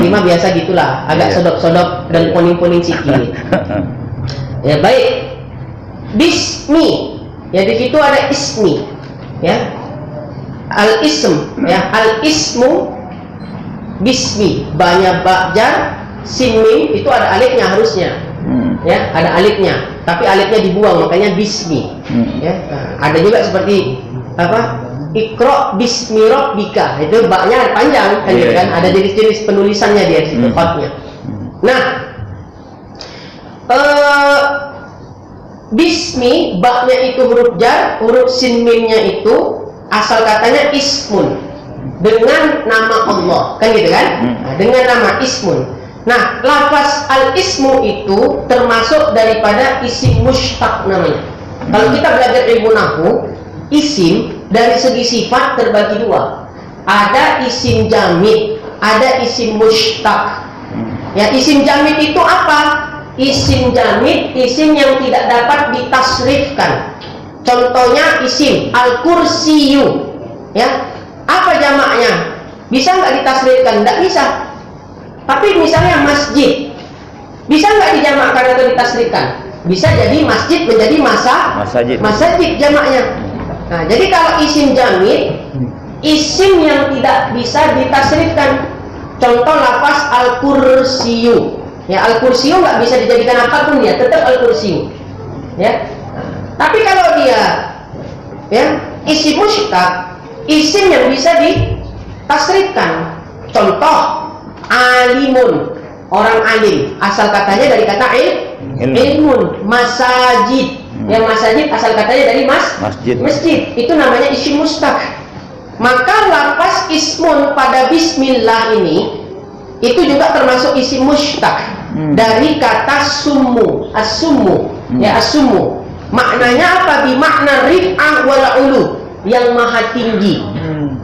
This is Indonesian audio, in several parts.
mah biasa gitulah, agak sodok-sodok dan poning-poning sikit. Ya baik. Bismi, ya di situ ada ismi, ya. Al-ism, ya. Al-ismu bismi, banyak bakjar, sin mim itu ada alifnya harusnya. Ya, ada alifnya, tapi alifnya dibuang makanya bismi. Ya. Nah, ada juga seperti apa? Iqra bismi rabbika, itu baknya panjang kan, kan? Ada jenis-jenis penulisannya dia di situ, khatnya. Nah, bismi, baknya itu huruf jar, huruf sin mimnya itu asal katanya ismun, dengan nama Allah, kan gitu kan? Nah, dengan nama ismun. Nah, lafaz al-ismu itu termasuk daripada isim mushtaq namanya. Kalau kita belajar ilmu nahwu, isim dari segi sifat terbagi dua. Ada isim jamid, ada isim mushtaq. Ya, isim jamid itu apa? Isim jamid, isim yang tidak dapat ditasrifkan. Contohnya isim al-kursiyu. Ya, apa jamaknya? Bisa nggak ditasrifkan? Nggak bisa. Tapi misalnya masjid, bisa nggak dijamakkan atau ditasrifkan? Bisa, jadi masjid menjadi masajid jamaknya. Nah, jadi kalau isim jamid, isim yang tidak bisa ditasrifkan. Contoh lafaz al-kursiyu. Ya, al-kursiyu nggak bisa dijadikan apapun, ya tetap al-kursiyu. Ya. Tapi kalau dia, ya, isim mushtaq, isim yang bisa ditasrifkan. Contoh alimun, orang alim, asal katanya dari kata ilmun. Masajid, yang masajid asal katanya dari masjid, itu namanya isim mushtaq. Maka lafaz ismun pada bismillah ini itu juga termasuk isim mushtaq dari kata summu, as-summu, ya as-summu. Maknanya apa? Bimakna rif'ah wal ulu, yang maha tinggi.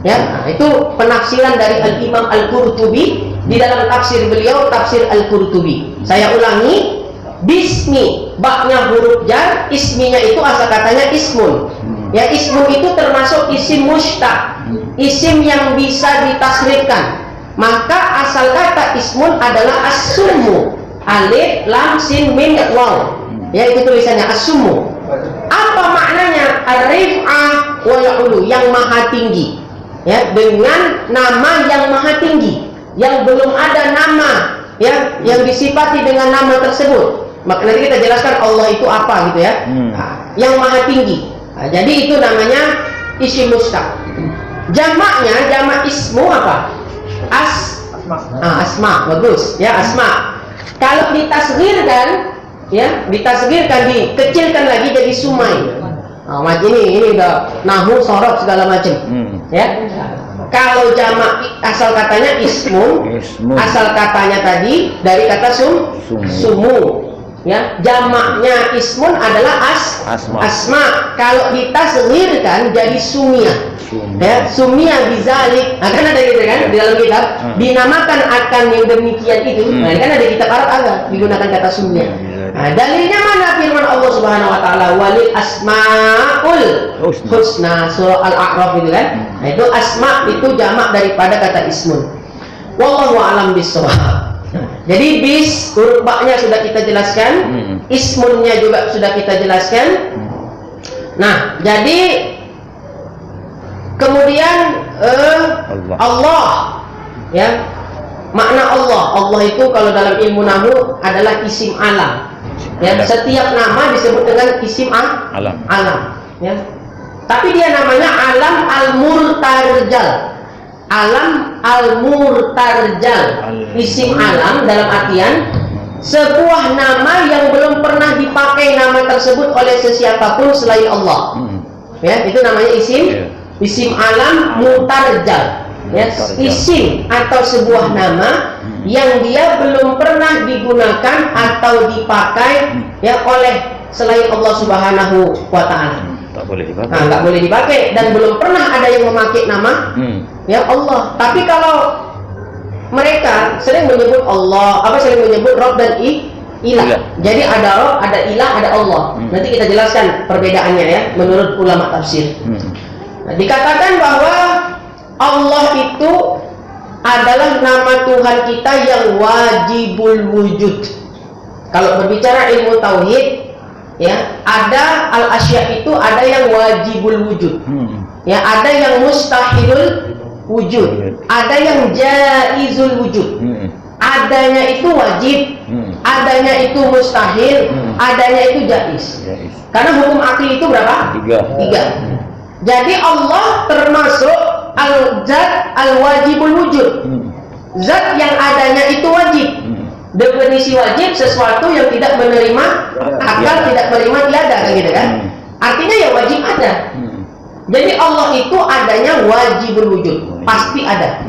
Ya, nah, itu penafsiran dari Al-Imam Al-Qurtubi di dalam tafsir beliau, tafsir Al-Qurtubi. Saya ulangi, bismi, baknya huruf jar, isminya itu asal katanya ismun. Ya, ismun itu termasuk isim mushtaq, isim yang bisa ditasrifkan. Maka asal kata ismun adalah as-summu, alif lam sin mim waw. Ya, itu tulisannya as-summu. Apa maknanya? Ar-rif'ah wal ulu, yang maha tinggi. Ya, dengan nama yang maha tinggi, yang belum ada nama, ya, yang disifati dengan nama tersebut. Maka nanti kita jelaskan Allah itu apa gitu ya. Nah, yang maha tinggi. Nah, jadi itu namanya isim mushtaq. Jamaknya, jamak ismu apa? Asma. Bagus ya, asma. Kalau ditasghirkan, ya, ditasghirkan, dikecilkan lagi jadi sumai. Nah, ini udah nahwu, sorot segala macam. Ya. Kalau jamak asal katanya ismun, asal katanya tadi dari kata sumu. Ya, jamaknya ismun adalah asma. Kalau ditasghirkan jadi sumia. Ya, sumia bizalik. Nah, kan ada gitu kan di dalam kitab, dinamakan akan yang demikian itu. Nah, kan ada kitab Arab agak digunakan kata sumia. Nah, dalilnya mana? Firman Allah Subhanahu wa taala, walil asmaul husna, surah Al-A'raf itu kan. Nah, itu asma itu jamak daripada kata ismun. Wallahu a'lam bishawab. Jadi bis, huruf baknya sudah kita jelaskan, ismunnya juga sudah kita jelaskan. Nah, jadi kemudian Allah, ya, makna Allah itu kalau dalam ilmu nahwu adalah isim alam. Ya, setiap nama disebut dengan isim alam. Ya. Tapi dia namanya alam al-murtarjal. Alam al-murtarjal, isim alam dalam artian sebuah nama yang belum pernah dipakai nama tersebut oleh sesiapapun selain Allah. Ya, itu namanya isim alam murtarjal. Ya, isim atau sebuah nama yang dia belum pernah digunakan atau dipakai, ya, oleh selain Allah Subhanahu wa taala. Nggak boleh dipakai dan belum pernah ada yang memakai nama ya Allah. Tapi kalau mereka sering menyebut Allah, sering menyebut Rabb dan ilah. Jadi ada Rabb, ada ilah, ada Allah. Nanti kita jelaskan perbedaannya ya menurut ulama tafsir. Nah, dikatakan bahwa Allah itu adalah nama Tuhan kita yang wajibul wujud. Kalau berbicara ilmu tauhid, ya, ada al-asya itu ada yang wajibul wujud, ya, ada yang mustahilul wujud, ada yang jaizul wujud. Adanya itu wajib, adanya itu mustahil, adanya itu jaiz. Karena hukum akli itu berapa? Tiga. Jadi Allah termasuk al-zat al-wajibul wujud. Zat yang adanya itu wajib. Definisi wajib sesuatu yang tidak menerima akal, tidak menerima tiada, kan gitu kan? Artinya ya wajib ada. Jadi Allah itu adanya wajibul wujud, pasti ada.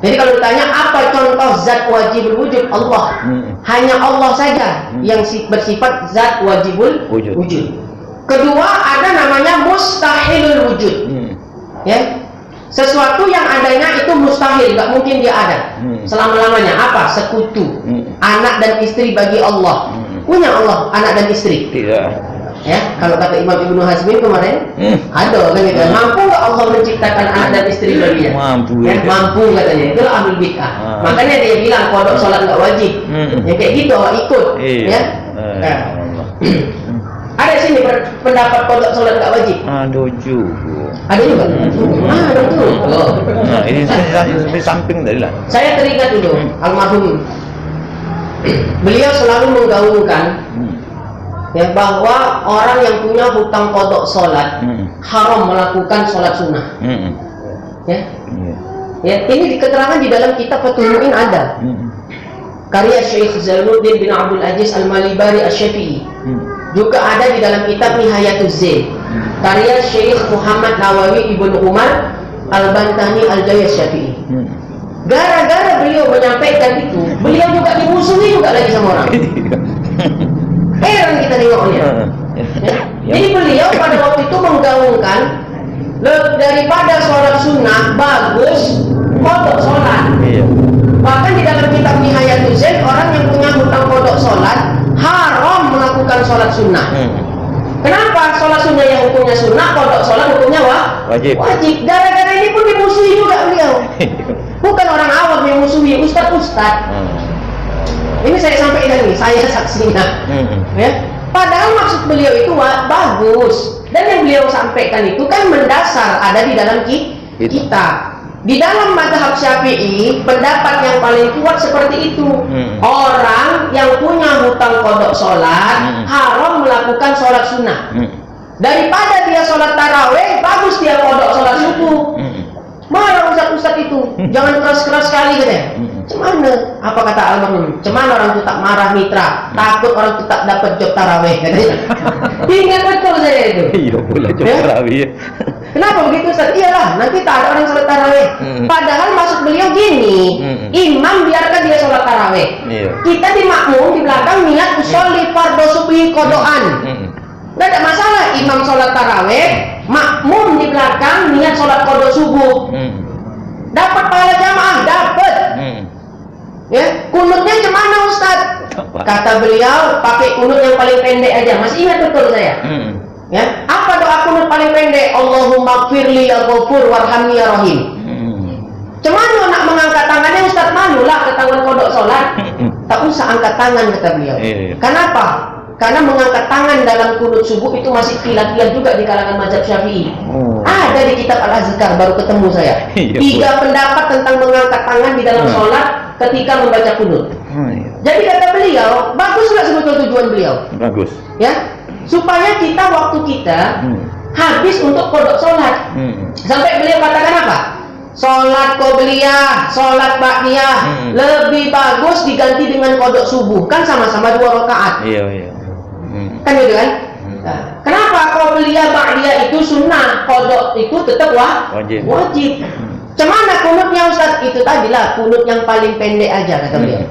Jadi kalau ditanya apa contoh zat wajibul wujud, Allah. Hanya Allah saja yang bersifat zat wajibul wujud. Kedua, ada namanya mustahilul wujud. Ya. Sesuatu yang adanya itu mustahil, nggak mungkin dia ada selama-lamanya. Apa? Sekutu, anak dan istri bagi Allah. Punya Allah anak dan istri? Tidak. Ya, kalau kata Imam Ibnu Hazmin kemarin, ada kan gitu. Mampu nggak Allah menciptakan anak dan istri baginya? Mampu. Ya, mampu katanya. Itulah ahlul bid'ah. Makanya dia bilang kodok sholat nggak wajib. Ya kayak gitu, ikut. Ya. Ada sini pendapat kodok sholat nggak wajib? Ada juga. Ada juga. Ada tuh. Nah, ini di samping tadi lah. Saya teringat dulu almarhum. Beliau selalu menggaungkan ya bahwa orang yang punya hutang kodok sholat haram melakukan sholat sunnah. Ya. Ya, ini keterangan di dalam kitab Fathul Mu'in ada. Karya Syekh Zainuddin bin Abdul Aziz Al-Malibari Asy-Syafi'i. Juga ada di dalam kitab Nihayatuz Zain. Karya Syekh Muhammad Nawawi Ibnu Umar Al-Bantani Al-Jaya Syafi'i. Gara-gara beliau menyampaikan itu, beliau juga dimusuhi juga lagi sama orang. Heran kita nengoknya. Jadi beliau pada waktu itu menggaungkan daripada sholat sunnah bagus kodok sholat. Bahkan di dalam kitab Nihayatuz Zain, orang yang punya hutang kodok sholat haram melakukan sholat sunnah. Kenapa? Sholat sunnah yang hukumnya sunnah, kodok sholat hukumnya wajib. Gara-gara ini pun dimusuhi juga beliau. Bukan orang awam yang musuhi, ustad-ustad. Ini saya sampaikan nih, saya saksinya. Ya. Padahal maksud beliau itu bagus, dan yang beliau sampaikan itu kan mendasar ada di dalam kita. Di dalam mazhab Syafi'i, pendapat yang paling kuat seperti itu. Orang yang punya hutang kodok sholat haram melakukan sholat sunnah. Daripada dia sholat taraweh, bagus dia kodok sholat subuh. Marah ustaz-ustaz itu, jangan keras-keras sekali katanya. Cemana? Apa kata almarhum? Cemana orang itu tak marah mitra, takut orang itu tak dapat job taraweh katanya. Ingat betul saya itu. Iya, boleh job taraweh. Kenapa begitu Ustaz? Iyalah, nanti tak ada orang sholat taraweh. Padahal maksud beliau gini, imam biarkan dia sholat taraweh. Kita di makmum di belakang niat usolli fardhu subhi kodoan. Nggak ada masalah, imam sholat taraweh, makmum di belakang niat sholat kodok subuh. Dapat pahala jamaah, dapat. Ya, kunutnya cemana Ustaz? Kata beliau, pakai kunut yang paling pendek aja. Masih ingat betul saya? Ya, apa doa kunut paling pendek? Allahumma gfirli ya ghafur warhamni ya rahim. Cemana nak mengangkat tangannya Ustaz? Malulah ketahuan kodok sholat. Tak usah angkat tangan kata beliau. Kenapa? Karena mengangkat tangan dalam kunut subuh itu masih khilaf juga di kalangan mazhab Syafi'i. Ada di kitab Al-Azkar, baru ketemu saya. 3 pendapat tentang mengangkat tangan di dalam sholat ketika membaca kunut. Jadi kata beliau, bagus nggak sebetulnya tujuan beliau? Bagus. Ya, supaya kita waktu kita habis untuk kodok sholat. Sampai beliau katakan apa? Sholat qobliyah, sholat ba'diyah lebih bagus diganti dengan kodok subuh, kan sama-sama 2 rakaat. Iya. Kan gitu kan? Nah, kenapa qobliyah ba'diyah itu sunnah, kodok itu tetap wajib. Cemana kunutnya Ustaz? Itu tadilah kunut yang paling pendek aja kata beliau.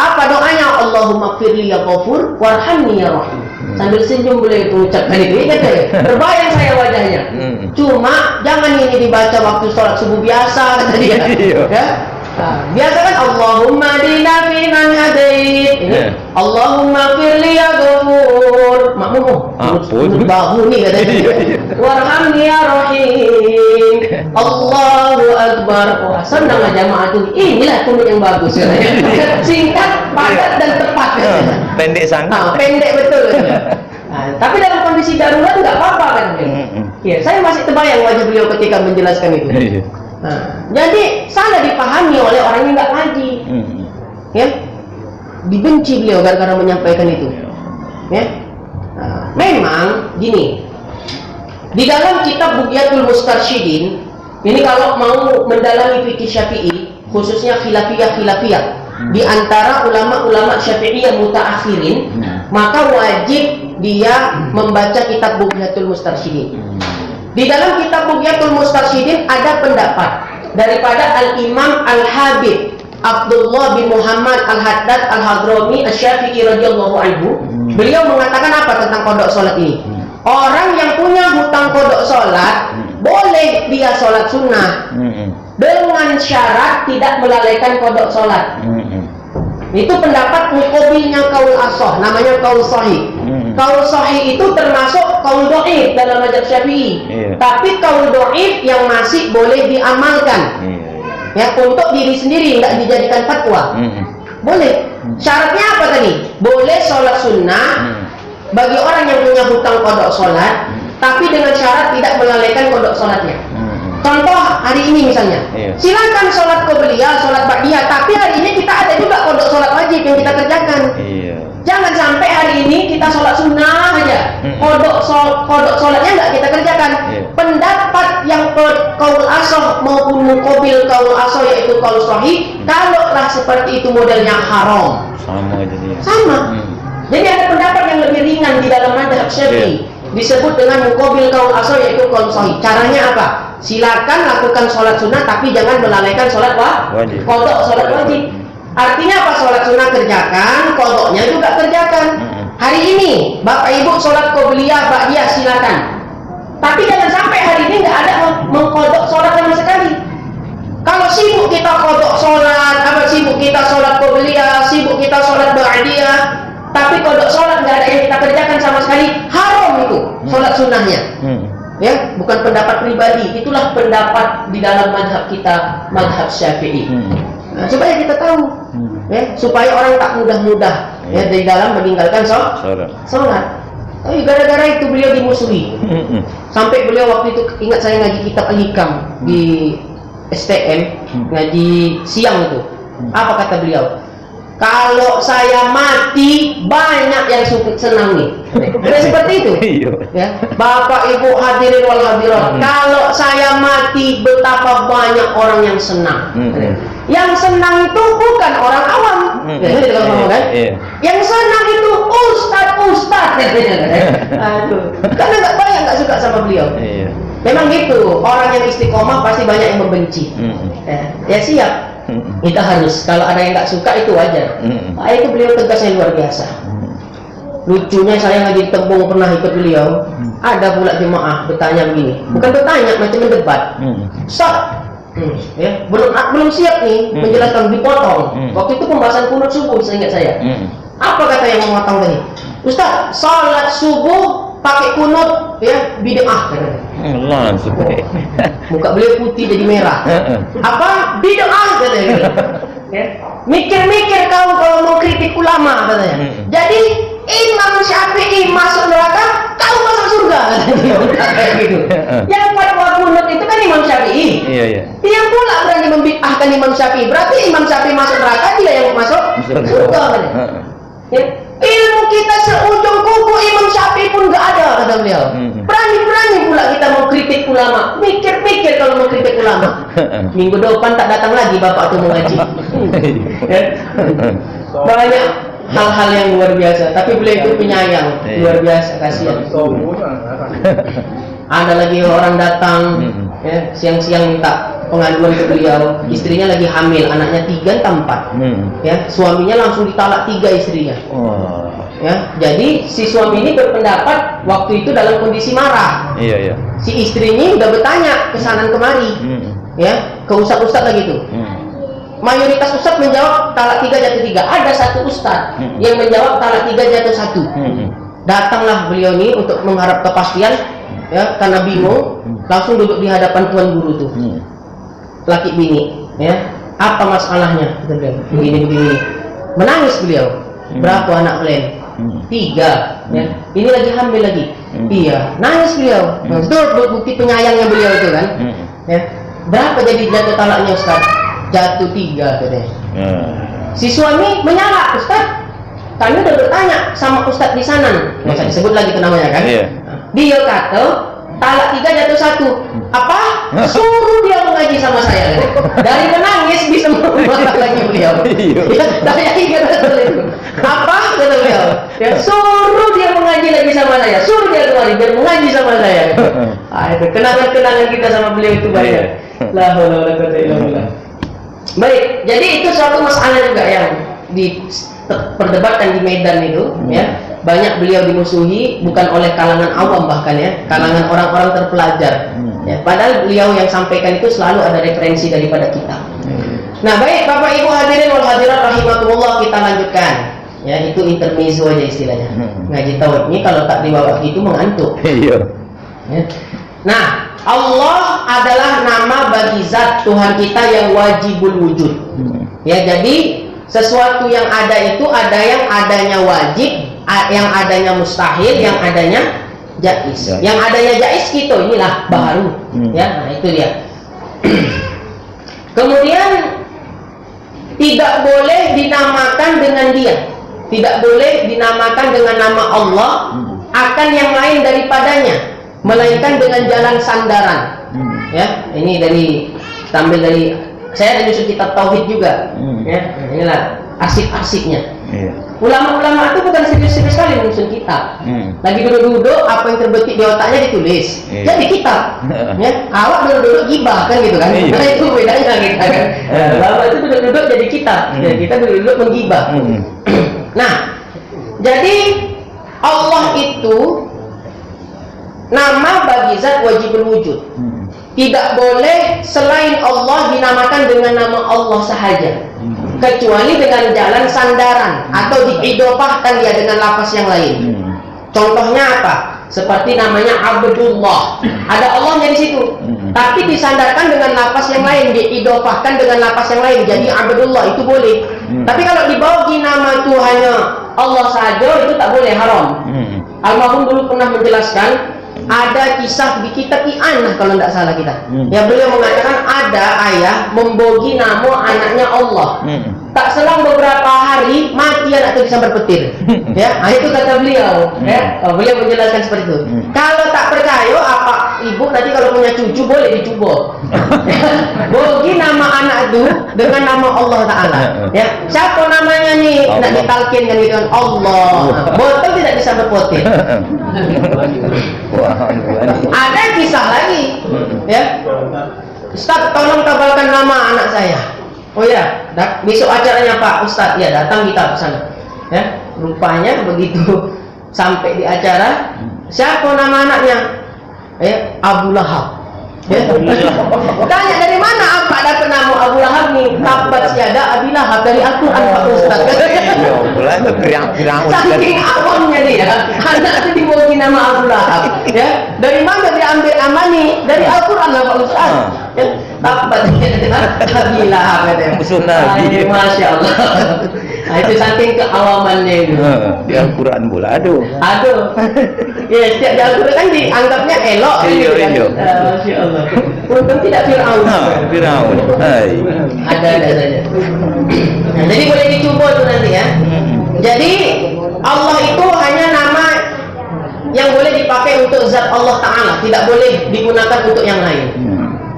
Apa doanya? Allahumma gfirli ya ghafur warhamni ya rahim. Sambil senyum beliau itu ucapkan itu. Terbayang saya wajahnya. Cuma jangan ini dibaca waktu sholat subuh biasa kata dia. Ya? Nah, biasa kan Allahumma dina fi man hadait. Ini Allahumma firli ya ghafur. Makmum menurut bahu nih katanya. Warhamni ya Rahim, Allahu Akbar. Wah, senang jamaah tuh. Inilah kunut yang bagus katanya. Singkat, padat dan tepat katanya. Pendek sangat. Pendek betul katanya. Tapi dalam kondisi darurat nggak apa-apa kan beliau. Ya, saya masih terbayang wajah beliau ketika menjelaskan itu. Jadi salah dipahami oleh orang yang nggak ngaji. Ya, dibenci beliau gara-gara menyampaikan itu. Ya, memang gini. Di dalam kitab Bughyatul Mustarsyidin, ini kalau mau mendalami fikih Syafi'i, khususnya khilafiyah, di antara ulama-ulama Syafi'iyah mutaakhirin, maka wajib dia membaca kitab Bughyatul Mustarsyidin. Di dalam kitab Bughyatul Mustarsyidin ada pendapat daripada Al-Imam Al-Habib Abdullah bin Muhammad Al-Haddad Al-Hadrami Asy-Syafi'i radhiyallahu anhu. Beliau mengatakan apa tentang kodok sholat ini? Orang yang punya hutang kodok sholat boleh dia sholat sunnah dengan syarat tidak melalaikan kodok sholat. Itu pendapat muqabilnya kaul asoh, namanya kaul sahih. Kaul sahih itu termasuk kaul do'if dalam mazhab Syafi'i. Tapi kaul do'if yang masih boleh diamalkan. Ya, untuk diri sendiri, nggak dijadikan fatwa. Boleh. Syaratnya apa tadi? Boleh sholat sunnah bagi orang yang punya hutang kodok sholat, tapi dengan syarat tidak melalaikan kodok sholatnya. Contoh hari ini misalnya, silakan sholat qobliyah, sholat ba'diyah, tapi hari ini kita ada juga kodok sholat wajib yang kita kerjakan. Jangan sampai hari ini kita sholat sunnah aja, kodok sholatnya nggak kita kerjakan. Pendapat yang kaul asoh maupun muqabil kaul asoh yaitu kaul sahih, kalaulah seperti itu modelnya haram. Sama aja dia. Sama. Jadi ada pendapat yang lebih ringan di dalam mazhab Syafi'i, disebut dengan muqabil kaul asoh yaitu kaul sahih. Caranya apa? Silakan lakukan sholat sunnah tapi jangan melalaikan sholat wajib. Kodok sholat wajib. Artinya apa? Sholat sunnah kerjakan, kodoknya juga kerjakan. Hari ini bapak ibu sholat qobliyah ba'diyah silakan. Tapi jangan sampai hari ini nggak ada mengkodok sholat sama sekali. Kalau sibuk kita kodok sholat, sibuk kita sholat qobliyah, sibuk kita sholat ba'diyah, tapi kodok sholat nggak ada yang kita kerjakan sama sekali, haram itu sholat sunnahnya. Ya, bukan pendapat pribadi, itulah pendapat di dalam mazhab kita, mazhab Syafi'i. Nah, supaya kita tahu, ya, supaya orang tak mudah-mudah ya di dalam meninggalkan sholat. Tapi gara-gara itu beliau dimusuhi. Sampai beliau waktu itu ingat saya ngaji kitab Al-Hikam di STM, ngaji siang itu. Apa kata beliau? Kalau saya mati banyak yang senang nih. Seperti itu. Ya. Bapak Ibu hadirin wal hadirat, kalau saya mati betapa banyak orang yang senang. Yang senang itu bukan orang awam. Kan? Yang senang itu ustad. Aduh. Karena nggak banyak nggak suka sama beliau. Memang gitu. Orang yang istiqomah pasti banyak yang membenci. Ya siap. Kita harus, kalau ada yang nggak suka itu wajar. Itu beliau tegasnya luar biasa. Lucunya saya ngaji Tembung pernah ikut beliau. Ada pula jemaah bertanya begini, bukan bertanya, macam mendebat. Ya, belum siap nih menjelaskan, dipotong. Waktu itu pembahasan kunut subuh, seingat saya. Apa kata yang memotong tadi? Ustaz, salat subuh pakai kunut ya bid'ah katanya. Langsung. Muka beliau putih jadi merah. Apa? Bid'ah katanya. Ya. Mikir-mikir kau kalau mau kritik ulama katanya. Jadi Imam Syafi'i masuk neraka, kau masuk surga katanya. Kayak gitu. Yang fatwa kunut itu kan Imam Syafi'i. Dia pula berani membid'ahkan Imam Syafi'i. Berarti Imam Syafi'i masuk neraka, dia yang masuk surga katanya. Ya. Ilmu kita seujung kuku Imam Syafi'i pun nggak ada kata beliau. Berani-berani pula kita mau kritik ulama. Mikir-mikir kalau mau kritik ulama. Minggu depan tak datang lagi bapak tuh mengaji. Banyak hal-hal yang luar biasa. Tapi beliau itu penyayang, luar biasa, kasihan. Ada lagi orang datang ya, siang-siang minta pengaduan ke beliau, istrinya lagi hamil, anaknya 3 atau 4, ya, suaminya langsung ditalak 3 istrinya. Ya, jadi si suami ini berpendapat waktu itu dalam kondisi marah. Si istrinya udah bertanya ke sana kemari, ya, ke ustaz-ustaz lagi itu. Mayoritas ustaz menjawab talak 3 jatuh 3. Ada satu ustaz yang menjawab talak 3 jatuh 1. Datanglah beliau ini untuk mengharap kepastian, ya, karena bingung, langsung duduk di hadapan tuan guru tuh, laki bini, ya, apa masalahnya? Begini. Menangis beliau. Berapa anak kalian? 3. Ya. Ini lagi hamil lagi. Iya. Nangis beliau. Itu bukti penyayangnya beliau itu kan. Ya. Berapa jadi jatuh talaknya Ustaz? Jatuh 3 katanya. Si suami menyala, Ustaz. Kami udah bertanya sama Ustaz di sana. Nggak usah disebut lagi itu namanya kan. Dia kata talak 3 jatuh 1. Apa? Suruh dia mengaji sama saya. Dari menangis bisa merubah lagi beliau. Ya, saya ingat betul itu. Apa kata beliau? Ya, suruh dia mengaji lagi sama saya. Suruh dia kemari biar mengaji sama saya. Itu kenangan-kenangan kita sama beliau itu banyak. La haula wala quwwata illa billah. Baik, jadi itu suatu masalah juga yang diperdebatkan di Medan itu, ya. Banyak beliau dimusuhi bukan oleh kalangan awam bahkan, ya, kalangan orang-orang terpelajar. Ya, padahal beliau yang sampaikan itu selalu ada referensi daripada kita. Nah, baik Bapak Ibu hadirin wal hadirat rahimakumullah, kita lanjutkan. Ya, itu intermezzo aja istilahnya. Ngaji tauhid ini kalau tak dibawa itu mengantuk. Ya. Nah, Allah adalah nama bagi zat Tuhan kita yang wajibul wujud. Ya, jadi sesuatu yang ada itu ada yang adanya wajib, yang adanya mustahil, yang adanya jaiz. Yang adanya jaiz gitu, inilah baru. Ya, nah itu dia. Kemudian tidak boleh dinamakan dengan dia. Tidak boleh dinamakan dengan nama Allah akan yang lain daripadanya, melainkan dengan jalan sandaran. Ya, ini ambil dari saya ada nyusun kitab tauhid juga. Ya, inilah arsip-arsipnya. Ulama-ulama itu bukan serius-serius sekali menyusun kitab. Lagi duduk-duduk, apa yang terbetik di otaknya ditulis. Jadi kitab. Ya, awak duduk-duduk gibah kan gitu kan. Nah, itu bedanya kita kan. Ulama itu duduk-duduk jadi kitab. Ya, kita duduk-duduk menggibah. Nah, jadi Allah itu nama bagi zat wajibul wujud. Tidak boleh selain Allah dinamakan dengan nama Allah sahaja, kecuali dengan jalan sandaran atau diidofahkan dia dengan lafaz yang lain. Contohnya apa? Seperti namanya Abdullah, ada Allahnya di situ, tapi disandarkan dengan lafaz yang lain, diidofahkan dengan lafaz yang lain, jadi Abdullah itu boleh. Tapi kalau dibawa di nama Tuhannya Allah saja itu tak boleh, haram. Almarhum dulu pernah menjelaskan, ada kisah di kitab I'anah kalau tidak salah kita. Ya, beliau mengatakan ada ayah membogi nama anaknya Allah. Tak selang beberapa hari mati anak itu disambar petir. Ya, itu kata beliau. Ya, beliau menjelaskan seperti itu. Kalau tak percaya, apa ibu nanti kalau punya cucu boleh dicoba. Bogi nama anak itu dengan nama Allah Taala. Ya, siapa namanya nih? Nak ditalkin kan gitu kan, Allah. Botol tidak disambar petir. Ada kisah lagi, ya. Ustaz, tolong kabarkan nama anak saya. Oh ya, besok acaranya Pak Ustaz. Ya, datang kita ke sana. Ya, rupanya begitu sampai di acara, siapa nama anaknya? Abu Lahab. Ya. Tanya dari mana apa dapat nama Abu Lahab nih? Tabat siada Abi Lahab dari Al-Quran Pak Ustaz. Saking awamnya dia, anak itu dibogi nama Abu Lahab. Ya, dari mana dia ambil nama nih? Dari Al-Quran Pak Ustaz. Ya, tabat siada Abi Lahab katanya. Masya Allah. Nah, itu saking keawamannya itu. Di Al-Quran pula, aduh. Ya, setiap di Al-Quran kan dianggapnya elok. Iya. Masya Allah. Untung tidak Fir'aun. Fir'aun. Ada saja. Nah, jadi boleh dicoba tuh nanti ya. Jadi Allah itu hanya nama yang boleh dipakai untuk zat Allah Ta'ala, tidak boleh digunakan untuk yang lain.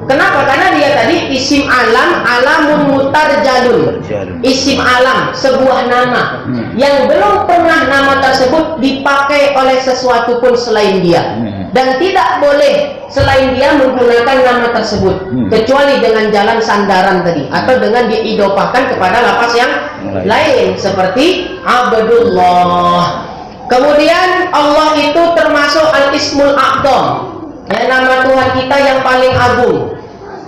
Kenapa? Karena dia tadi isim alam, alamun mutarjalun. Isim alam, sebuah nama yang belum pernah nama tersebut dipakai oleh sesuatu pun selain dia. Dan tidak boleh selain dia menggunakan nama tersebut kecuali dengan jalan sandaran tadi, atau dengan diidofahkan kepada lafaz yang lain seperti Abdullah. Kemudian Allah itu termasuk Al-Ismul A'dham, ya, nama Tuhan kita yang paling agung.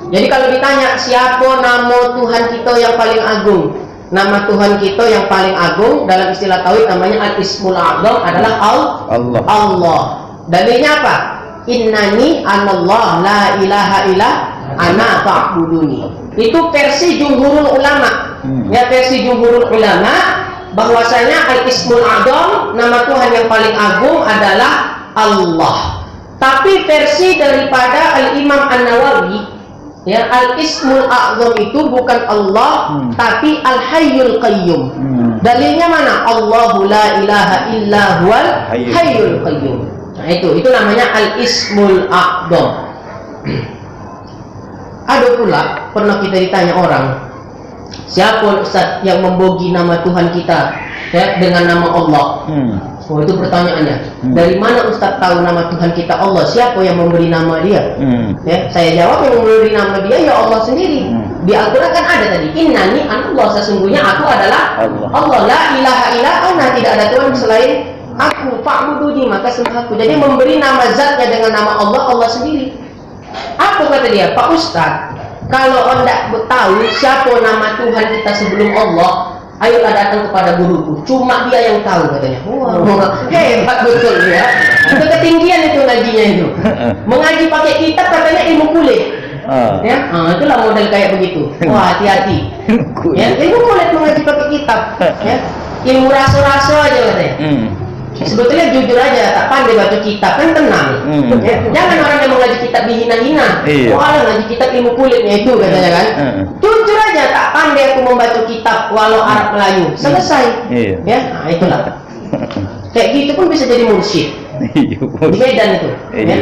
Jadi kalau ditanya siapa nama Tuhan kita yang paling agung, nama Tuhan kita yang paling agung dalam istilah tauhid namanya al-ismul a'zam adalah Allah. Allah. Dalilnya apa? Innani anallah la ilaha illa ana fa'buduni. Itu versi jumhurul ulama. Ya, versi jumhurul ulama bahwasanya al-ismul a'zam, nama Tuhan yang paling agung adalah Allah. Tapi versi daripada al-Imam An-Nawawi, ya, al-ismul a'zam itu bukan Allah tapi al-hayyul qayyum. Dalilnya mana? Allahu la ilaha illa huwal hayyul qayyum. Nah, itu namanya al-ismul a'zam. Ada pula pernah kita ditanya orang, siapa Ustaz yang membogi nama Tuhan kita, ya, dengan nama Allah? Oh, itu pertanyaannya. Dari mana Ustaz tahu nama Tuhan kita Allah? Siapa yang memberi nama dia? Ya, saya jawab, yang memberi nama dia ya Allah sendiri. Di Al-Quran kan ada tadi, innani Allah, sesungguhnya aku adalah Allah. La ilaha illa ana, tidak ada Tuhan selain aku. Fa'buduni, maka sembah aku. Jadi memberi nama zatnya dengan nama Allah, Allah sendiri. Apa kata dia? Pak Ustaz, kalau anda tahu siapa nama Tuhan kita sebelum Allah, ayolah datang kepada guruku, cuma dia yang tahu, katanya. Wah, hebat betul ya. Itu ketinggian itu ngajinya itu. Mengaji pakai kitab katanya ilmu kulit. Ya, itulah model kayak begitu. Wah, hati-hati. Ya, ilmu kulit mengaji pakai kitab. Ya, ilmu raso-raso aja katanya. Sebetulnya jujur aja, tak pandai baca kitab kan tenang. Ya, jangan orang yang mengaji kitab dihina-hina. Wah, ngaji kitab ilmu kulitnya itu, katanya kan. Jujur aja, tak pandai aku membaca kitab walau Arab Melayu. Selesai. Ya, nah, itulah. Kayak gitu pun bisa jadi mursyid. Di Medan itu. Ya.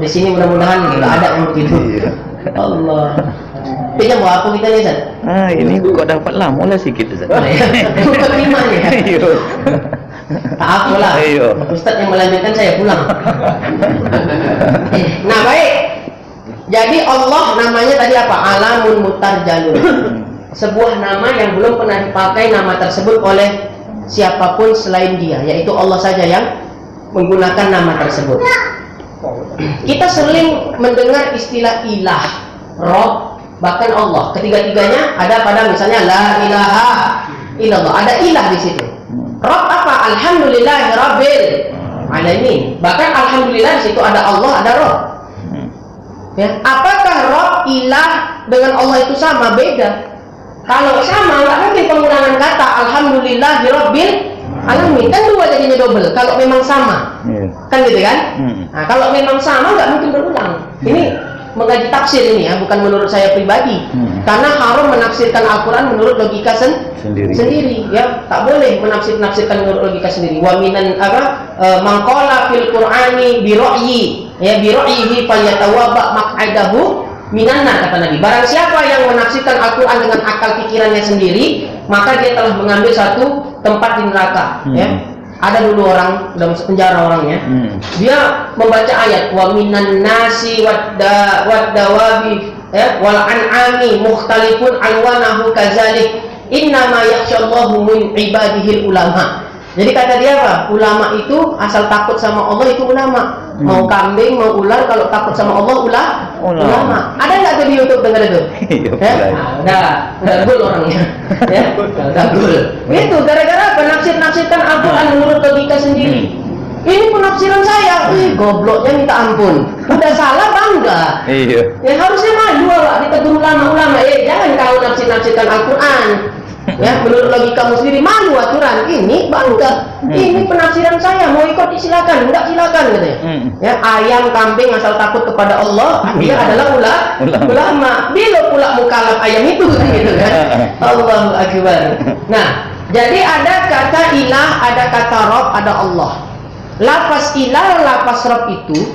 Di sini mudah-mudahan nggak ada yang begitu. Allah. Pinjam buat apa kita nih, Ustaz? Ini kok dapat lama lah sikit, Ustaz. Bukan lima nih. Tak apalah. Ustaz yang melanjutkan, saya pulang. Nah, baik. Jadi Allah namanya tadi apa? Alamun mutarjalun. Sebuah nama yang belum pernah dipakai nama tersebut oleh siapapun selain dia, yaitu Allah saja yang menggunakan nama tersebut. Kita sering mendengar istilah ilah, Rob, bahkan Allah. Ketiga-tiganya ada pada misalnya la ilaha illallah. Ada ilah di situ. Rob apa? Alhamdulillahirabbil alamin. Bahkan alhamdulillah di situ ada Allah, ada Rob. Ya, apakah Rob, ilah dengan Allah itu sama? Beda. Kalau sama, nggak mungkin penggunaan kata alhamdulillahirabbil alamin. Kan dua jadinya double. Kalau memang sama, kan gitu kan? Nah, kalau memang sama nggak mungkin berulang. Ini mengaji tafsir ini ya, bukan menurut saya pribadi. Karena haram menafsirkan Al-Quran menurut logika sendiri. Ya, tak boleh menafsirkan menurut logika sendiri. Wa minan mangqala fil Qur'ani bi ra'yi, ya bi ra'yihi falyatawabba maq'adahu minan nar, kata Nabi. Barang siapa yang menafsirkan Al-Quran dengan akal pikirannya sendiri, maka dia telah mengambil satu tempat di neraka. Ya. Ada dulu orang dalam penjara orangnya, dia membaca ayat wa minan nasi wad-dawabi, ya, wal an'ami mukhtalifun alwanahu kadzalik innama yakhshallahu min ibadihil ulama. Jadi kata dia apa? Ulama itu asal takut sama Allah itu ulama. Mau kambing, mau ular, kalau takut sama Allah ulama. Ada nggak tuh di YouTube dengar itu? Udah gul orangnya. Ya, udah gul. Itu gara-gara penafsirkan Al-Quran menurut logika sendiri. Ini penafsiran saya, gobloknya minta ampun. Udah salah bangga. Ya harusnya malu lah ditegur ulama-ulama. Jangan kau nafsirkan Al-Quran. Ya, menurut logikamu sendiri, malu aturan ini, bangga. Ini penafsiran saya, mau ikut silakan, enggak silakan katanya. Ya, ayam kambing asal takut kepada Allah, dia adalah ulama. Bila pula mukalaf ayam itu gitu kan. Allahu akbar. Nah, jadi ada kata ilah, ada kata Rob, ada Allah. Lafaz ilah, lafaz Rob itu,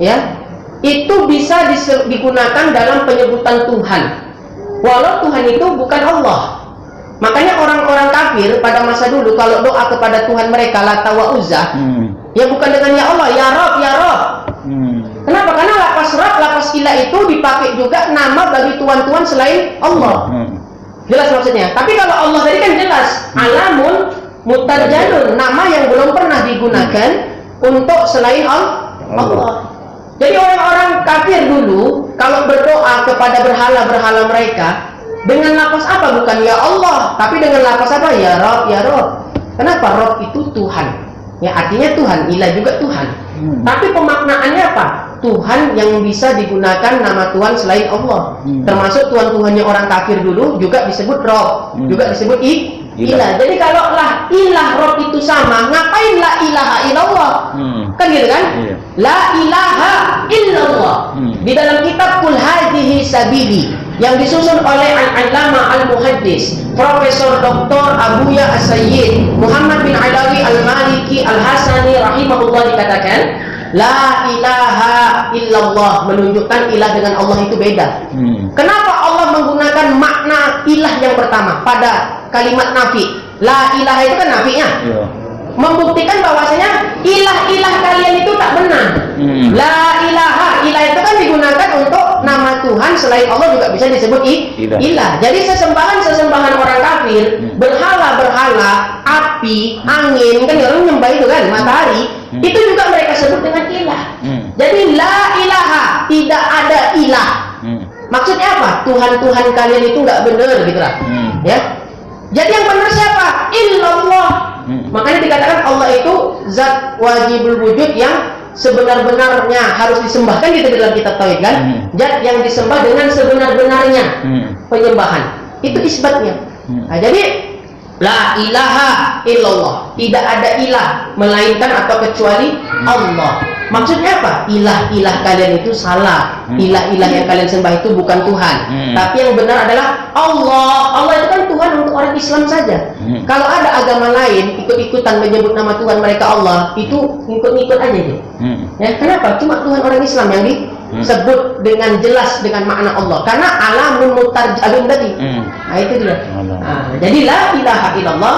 ya, itu bisa digunakan dalam penyebutan Tuhan. Walau Tuhan itu bukan Allah. Makanya orang-orang kafir pada masa dulu kalau doa kepada Tuhan mereka Lata wa Uzza, ya bukan dengan ya Allah, ya Rob, ya Rob. Kenapa? Karena lafaz Rob, lafaz ilah itu dipakai juga nama bagi tuhan-tuhan selain Allah. Jelas maksudnya. Tapi kalau Allah tadi kan jelas, alamun mutarjalun, nama yang belum pernah digunakan untuk selain Allah. Jadi orang-orang kafir dulu kalau berdoa kepada berhala-berhala mereka, Dengan lafaz apa? Bukan ya Allah, tapi dengan lafaz apa? Ya Rob, ya Rob. Kenapa? Rob itu Tuhan. Ya, artinya Tuhan, ilah juga Tuhan. Tapi pemaknaannya apa? Tuhan yang bisa digunakan nama Tuhan selain Allah. Termasuk Tuhan-Tuhannya orang kafir dulu juga disebut Rob, juga disebut ilah. Jadi kalau lah ilah Rob itu sama, ngapain la ilaha illallah? Kan gitu kan? La ilaha illallah. Di dalam kitab Qul hadhihi sabili yang disusun oleh Al-Allamah Al-Muhaddis Profesor Dr. Abuya As-Sayyid Muhammad bin Alawi Al-Maliki Al-Hasani rahimahullah dikatakan la ilaha illallah, menunjukkan ilah dengan Allah itu beda. Kenapa Allah menggunakan makna ilah yang pertama pada kalimat nafi? La ilaha itu kan nafinya, membuktikan bahwasanya ilah-ilah kalian itu tak benar. La ilaha, ilah itu kan digunakan untuk nama Tuhan selain Allah juga bisa disebut ilah. Jadi sesembahan orang kafir, berhala-berhala, api, angin, kan orang nyembah itu kan, matahari, itu juga mereka sebut dengan ilah. Jadi la ilaha, tidak ada ilah. Maksudnya apa? Tuhan-Tuhan kalian itu nggak benar gitu lah. Ya. Jadi yang benar siapa? Illallah. Makanya dikatakan Allah itu zat wajibul wujud yang sebenar-benarnya harus disembahkan gitu dalam kitab tauhid kan? Zat yang disembah dengan sebenar-benarnya penyembahan. Itu isbatnya. Nah, jadi la ilaha illallah, tidak ada ilah melainkan atau kecuali Allah. Maksudnya apa? Ilah-ilah kalian itu salah. Ilah-ilah yang kalian sembah itu bukan Tuhan. Tapi yang benar adalah Allah. Allah itu kan Tuhan untuk orang Islam saja. Kalau ada agama lain ikut-ikutan menyebut nama Tuhan mereka Allah, itu ngikut-ngikut aja gitu. Ya, kenapa? Cuma Tuhan orang Islam yang disebut dengan jelas dengan makna Allah. Karena alamun mutarjalun tadi. Nah, itu dia. Jadi la ilaha illallah,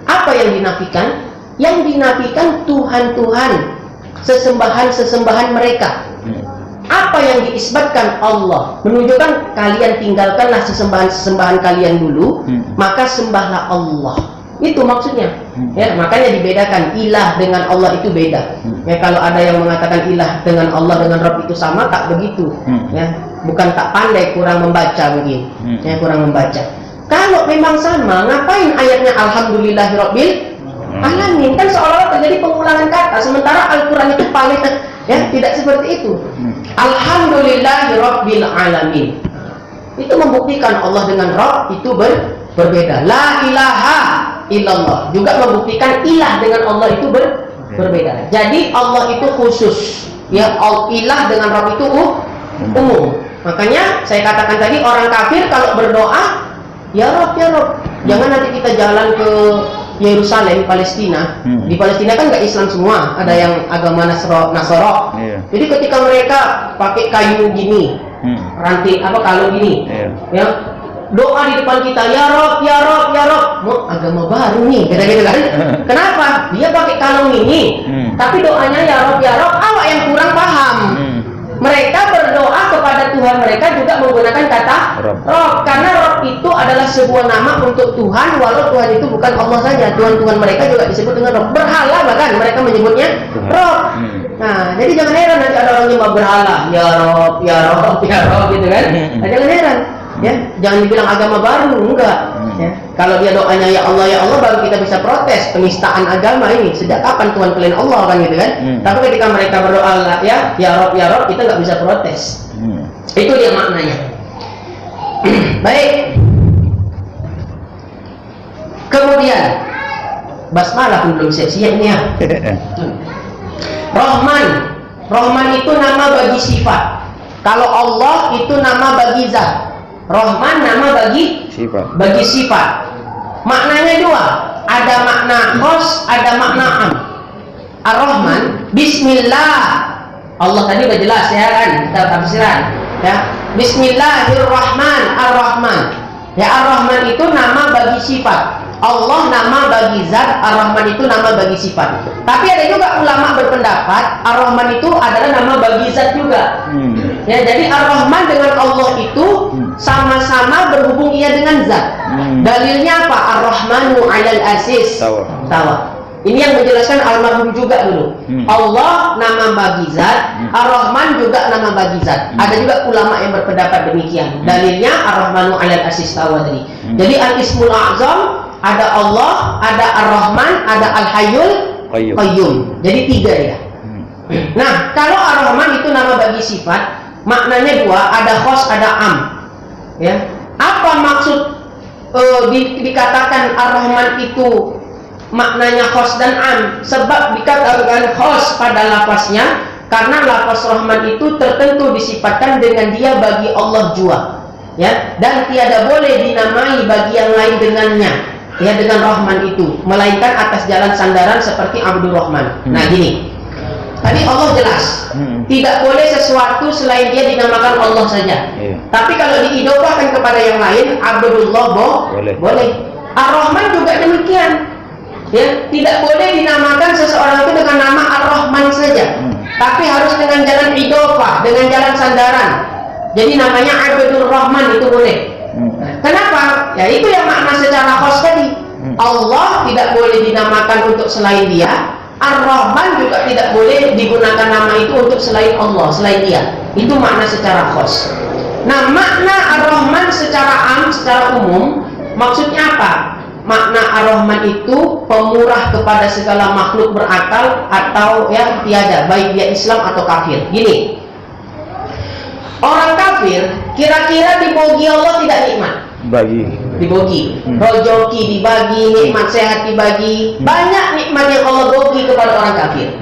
apa yang dinafikan? Yang dinafikan Tuhan-Tuhan, sesembahan-sesembahan mereka. Apa yang diisbatkan Allah? Menunjukkan kalian tinggalkanlah sesembahan-sesembahan kalian dulu, maka sembahlah Allah. Itu maksudnya. Ya, makanya dibedakan ilah dengan Allah itu beda. Ya, kalau ada yang mengatakan ilah dengan Allah dengan Rabb itu sama, tak begitu. Ya, bukan tak pandai, kurang membaca mungkin. Ya, kurang membaca. Kalau memang sama, ngapain ayatnya alhamdulillahirabbil alamin? Kan seolah-olah terjadi pengulangan kata, sementara Al-Quran itu paling ya tidak seperti itu. Alhamdulillahirabbil alamin. Itu membuktikan Allah dengan Rabb itu berbeda. La ilaha illallah juga membuktikan ilah dengan Allah itu berbeda. Jadi Allah itu khusus. Ya, ilah dengan Rabb itu umum. Makanya saya katakan tadi orang kafir kalau berdoa ya Rabb, ya Rabb. Jangan nanti kita jalan ke Yerusalem, Palestina. Di Palestina kan nggak Islam semua, ada yang agama Nasoro. Jadi ketika mereka pakai kayu gini, ranting apa kalung gini, ya doa di depan kita, ya Rob, ya Rob, ya Rob. Mau agama baru nih, kata gitu kan? Kenapa? Dia pakai kalung ini, tapi doanya ya Rob, ya Rob. Awak yang kurang paham. Mereka berdoa kepada Tuhan mereka juga menggunakan kata Rob, karena Rob itu adalah sebuah nama untuk Tuhan, walau Tuhan itu bukan Allah saja. Tuhan-Tuhan mereka juga disebut dengan Rob. Berhala bahkan mereka menyebutnya Rob. Nah, jadi jangan heran nanti ada orang nyembah berhala, ya Rob, ya Rob, ya Rob gitu kan? Nah, jangan heran. Ya, jangan dibilang agama baru, enggak. Ya, kalau dia doanya ya Allah baru kita bisa protes penistaan agama ini. Sejak kapan Tuhan kalian Allah kan gitu kan? Tapi ketika mereka berdoa ya Rob, kita nggak bisa protes. Itu dia maknanya. Baik. Kemudian basmalah pun belum siap-siap nih ya. Rahman itu nama bagi sifat. Kalau Allah itu nama bagi zat. Rahman nama bagi sifat. Maknanya dua, ada makna khos, ada makna am. Ar-Rahman, Bismillah. Allah tadi udah jelas ya kan, kita tafsiran ya. Bismillahirrahman, Ar-Rahman. Ya, Ar-Rahman itu nama bagi sifat. Allah nama bagi zat, Ar-Rahman itu nama bagi sifat. Tapi ada juga ulama berpendapat Ar-Rahman itu adalah nama bagi zat juga. Ya, jadi Ar-Rahman dengan Allah itu sama-sama berhubung ia dengan zat. Dalilnya apa? Ar-Rahmanu 'alal asis tawa. Ini yang menjelaskan almarhum juga dulu. Allah nama bagi zat, Ar-Rahman juga nama bagi zat. Ada juga ulama yang berpendapat demikian. Dalilnya Ar-Rahmanu 'alal arsy istawa tadi. Jadi al-ismul a'zam ada Allah, ada Ar-Rahman, ada Al-Hayyul Qayyum. Jadi 3 ya. Nah, kalau Ar-Rahman itu nama bagi sifat, maknanya 2, ada khos, ada am. Ya. Apa maksud dikatakan Ar-Rahman itu maknanya khos dan am? Sebab dikatakan khos pada lafaznya karena lafaz Rahman itu tertentu disifatkan dengan dia bagi Allah jua, ya, dan tiada boleh dinamai bagi yang lain dengannya, ya, dengan Rahman itu, melainkan atas jalan sandaran seperti Abdur Rahman. Nah gini, tadi Allah jelas tidak boleh sesuatu selain dia dinamakan Allah saja. Tapi kalau diidofahkan kepada yang lain, Abdullah boleh. Ar-Rahman juga demikian. Ya, tidak boleh dinamakan seseorang itu dengan nama Ar-Rahman saja, tapi harus dengan jalan idofah, dengan jalan sandaran. Jadi namanya Abdur Rahman itu boleh. Kenapa? Ya itu yang makna secara khos tadi. Allah tidak boleh dinamakan untuk selain dia. Ar-Rahman juga tidak boleh digunakan nama itu untuk selain Allah, selain dia. Itu makna secara khos. Nah, makna Ar-Rahman secara am, secara umum, maksudnya apa? Makna Ar-Rahman itu pemurah kepada segala makhluk berakal atau ya tiada, baik dia Islam atau kafir. Gini, orang kafir kira-kira dibogi Allah tidak nikmat? Dibogi, rojoki dibagi, nikmat sehat dibagi, banyak nikmat yang Allah bogi kepada orang kafir.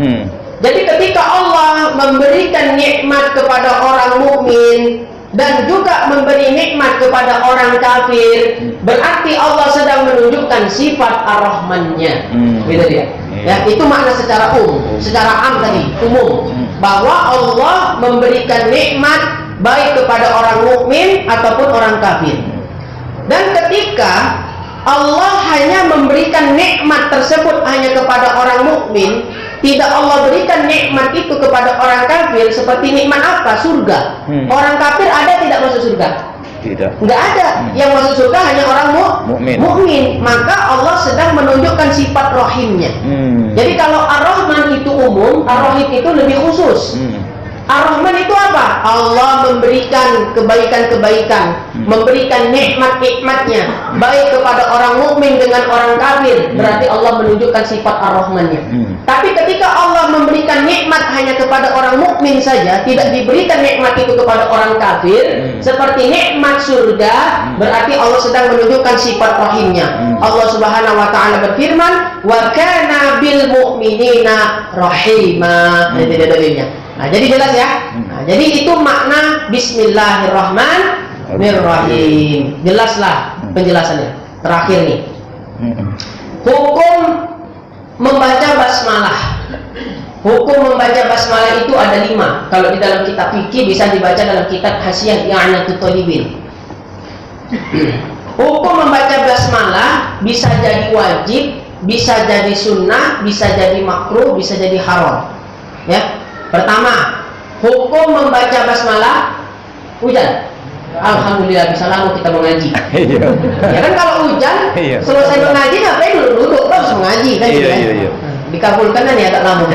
Jadi ketika Allah memberikan nikmat kepada orang mukmin dan juga memberi nikmat kepada orang kafir, berarti Allah sedang menunjukkan sifat Ar-Rahman-nya. Gitu dia. Ya, itu makna secara secara am tadi, umum, bahwa Allah memberikan nikmat baik kepada orang mukmin ataupun orang kafir. Dan ketika Allah hanya memberikan nikmat tersebut hanya kepada orang mukmin, tidak Allah berikan nikmat itu kepada orang kafir. Seperti nikmat apa? Surga. Orang kafir ada tidak masuk surga? Tidak. Nggak ada. Yang masuk surga hanya orang mukmin. Maka Allah sedang menunjukkan sifat rahimnya. Jadi kalau Ar-Rahman itu umum, Ar-Rahim itu lebih khusus. Ar-Rahman itu apa? Allah memberikan kebaikan-kebaikan, memberikan nikmat-nikmatnya baik kepada orang mukmin dengan orang kafir. Berarti Allah menunjukkan sifat Ar-Rahman-nya. Tapi ketika Allah memberikan nikmat hanya kepada orang mukmin saja, tidak diberikan nikmat itu kepada orang kafir, seperti nikmat surga, berarti Allah sedang menunjukkan sifat rahimnya. Allah Subhanahu wa taala berfirman, "Wa kana bil mu'minina rahima." Ini dalilnya. Nah, jadi jelas ya. Nah, jadi itu makna Bismillahirrahmanirrahim. Jelaslah penjelasannya. Terakhir nih. Hukum membaca basmalah. Hukum membaca basmalah itu ada 5. Kalau di dalam kitab fikih bisa dibaca dalam kitab Hasyiah I'anatul Thalibin. Hukum membaca basmalah bisa jadi wajib, bisa jadi sunnah, bisa jadi makruh, bisa jadi haram. Ya. Pertama, hukum membaca basmalah hujan. Alhamdulillah bisa lama kita mengaji. Ya kan kalau hujan selesai mengaji ngapain duduk terus mengaji kan? Dikabulkan kan ya agak lama.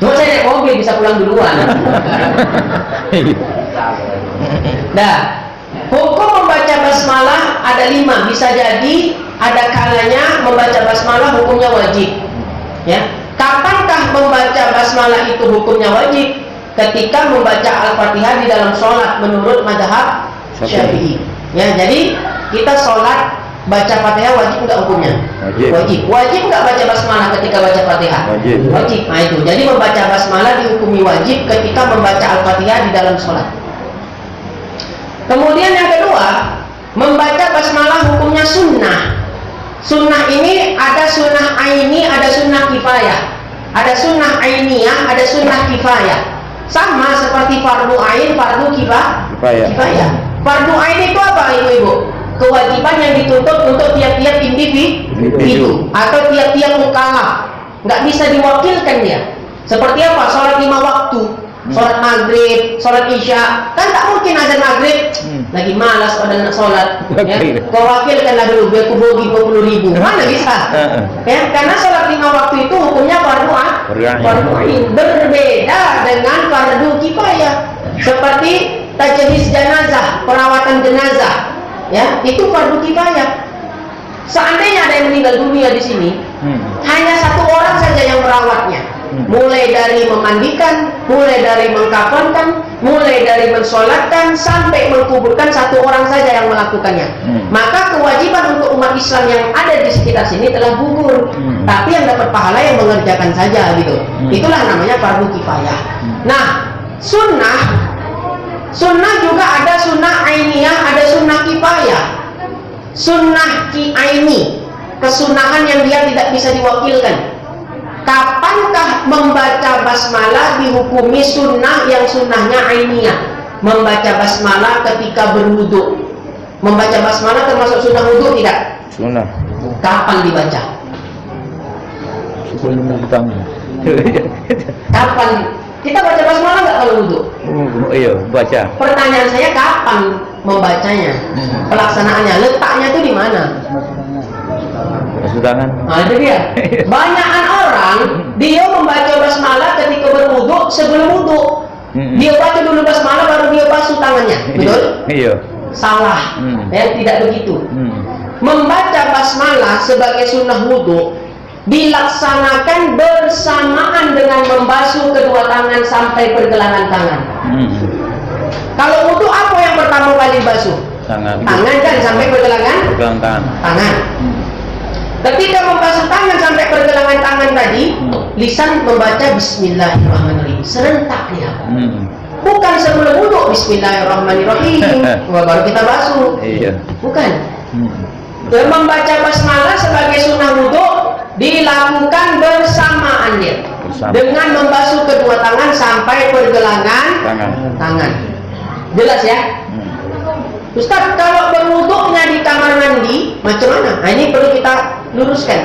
Cuma saya naik mobil bisa pulang duluan. Nah, hukum membaca basmalah ada 5. Bisa jadi ada kalanya membaca basmalah hukumnya wajib. Ya. Kapankah membaca basmalah itu hukumnya wajib? Ketika membaca Al-Fatihah di dalam sholat menurut mazhab Syafi'i. Ya, jadi kita sholat baca Fatihah wajib enggak hukumnya? Wajib. Wajib enggak baca basmalah ketika baca Fatihah? Wajib. Nah itu. Jadi membaca basmalah dihukumi wajib ketika membaca Al-Fatihah di dalam sholat. Kemudian yang kedua, membaca basmalah hukumnya sunnah. Sunnah ini ada sunnah aini, ada sunnah kifayah. Ada sunnah ainiyah, ada sunnah kifayah. Sama seperti fardu ain, fardu kifayah. Fardu ain itu apa ibu-ibu? Kewajiban yang dituntut untuk tiap-tiap individu atau tiap-tiap mukallaf. Nggak bisa diwakilkan dia. Seperti apa? Sholat 5 waktu. sholat maghrib, sholat isya, kan tak mungkin azan maghrib lagi malas pada nak sholat, ya. Kau wakilkanlah dulu biar aku bagi 20.000, mana bisa? Ya, karena sholat 5 waktu itu hukumnya fardu ain, berbeda dengan fardu kifayah. Seperti tajhiz jenazah, perawatan jenazah, ya itu fardu kifayah. Seandainya ada yang meninggal dunia di sini, hanya 1 orang saja yang merawatnya, mulai dari memandikan, mulai dari mengkafankan, mulai dari mensolatkan sampai mengkuburkan, 1 orang saja yang melakukannya. Maka kewajiban untuk umat Islam yang ada di sekitar sini telah gugur. Tapi yang dapat pahala yang mengerjakan saja gitu. Itulah namanya fardu kifayah. Nah, sunnah juga ada sunnah ainiyah, ada sunnah kifayah. Sunnah aini, kesunahan yang dia tidak bisa diwakilkan. Kapankah membaca basmalah dihukumi sunnah yang sunnahnya ainiyah? Membaca basmalah ketika berwudu. Membaca basmalah termasuk sunnah wudu tidak? Sunnah. Kapan dibaca? Sebelum datang. Kapan? Kita baca basmalah nggak kalau wudu? Iya, baca. Pertanyaan saya kapan membacanya? Pelaksanaannya, letaknya itu di mana? Basuh tangan. Nah, itu dia. Banyakan orang dia membaca basmalah ketika berwudu sebelum wudu. Dia baca dulu basmalah baru dia basuh tangannya. Betul? Iya. Salah. Ya, tidak begitu. Membaca basmalah sebagai sunnah wudu dilaksanakan bersamaan dengan membasuh kedua tangan sampai pergelangan tangan. Kalau wudu apa yang pertama kali basuh? Tangan kan sampai pergelangan tangan. Ketika membasuh tangan sampai pergelangan tangan tadi, lisan membaca Bismillahirrahmanirrahim serentak dia. Bukan sebelum wudu Bismillahirrahmanirrahim baru kita basuh. Iya. Bukan. Membaca basmalah sebagai sunnah wudu dilakukan bersamaan dia dengan membasuh kedua tangan sampai pergelangan tangan. Jelas ya? Ustaz, kalau berwuduknya di kamar mandi macam mana? Nah, ini perlu kita luruskan.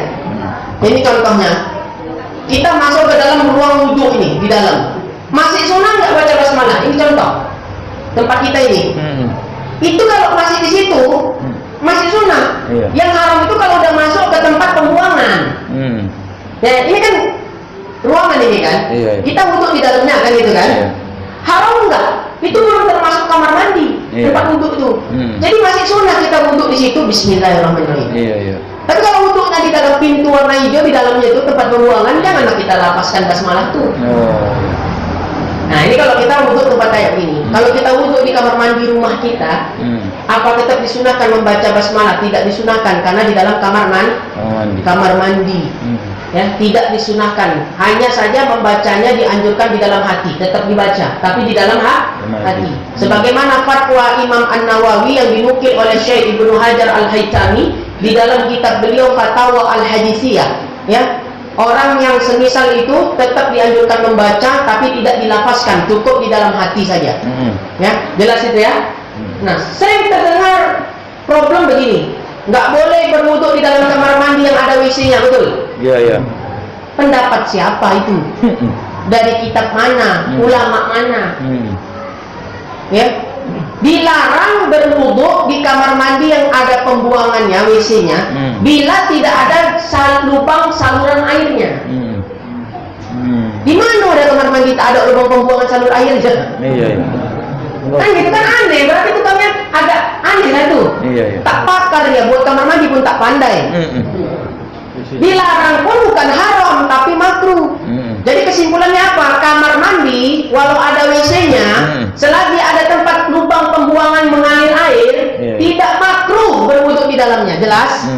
Ini contohnya, kita masuk ke dalam ruang wuduk ini di dalam, masih sunnah nggak baca basmalah? Ini contoh tempat kita ini. Itu kalau masih di situ masih sunnah. Yang haram itu kalau udah masuk ke tempat pembuangan. Ya, ini kan ruangan ini kan. Kita wuduk di dalamnya kan gitu kan. Haram enggak? Itu belum termasuk kamar mandi, tempat wuduk itu. Jadi masih sunnah kita wuduk di situ Bismillahirrahmanirrahim. Tapi kalau wuduknya di dalam pintu warna hijau di dalamnya itu tempat pembuangan, janganlah kita lapaskan basmalah tuh. Nah, ini kalau kita wuduk tempat kayak gini. Kalau kita wuduk di kamar mandi rumah kita, apa tetap disunahkan membaca basmalah? Tidak disunahkan karena di dalam kamar mandi. Ya, tidak disunahkan. Hanya saja membacanya dianjurkan di dalam hati, tetap dibaca, tapi di dalam hati. Sebagaimana fatwa Imam An-Nawawi yang dinukil oleh Syekh Ibnu Hajar Al-Haytami di dalam kitab beliau Fatawa Al-Hadithiyah, ya. Orang yang semisal itu tetap dianjurkan membaca tapi tidak dilafazkan, cukup di dalam hati saja. Ya, jelas itu ya. Nah, sering terdengar problem begini, nggak boleh berwuduk di dalam kamar mandi yang ada WC-nya, betul? Iya. Pendapat siapa itu? Dari kitab mana? Ulama mana? Ya, dilarang berwuduk di kamar mandi yang ada pembuangannya, WC-nya, bila tidak ada lubang saluran airnya. Di mana ada kamar mandi tak ada lubang pembuangan salur airnya? Iya. Kan gitu kan aneh, berarti itu kan agak aneh lah tuh. Tak pakar ya, buat kamar mandi pun tak pandai. Dilarang pun bukan haram tapi makruh. Jadi kesimpulannya apa? Kamar mandi walau ada WC-nya, selagi ada tempat lubang pembuangan mengalir air, tidak makruh berwuduk di dalamnya. Jelas?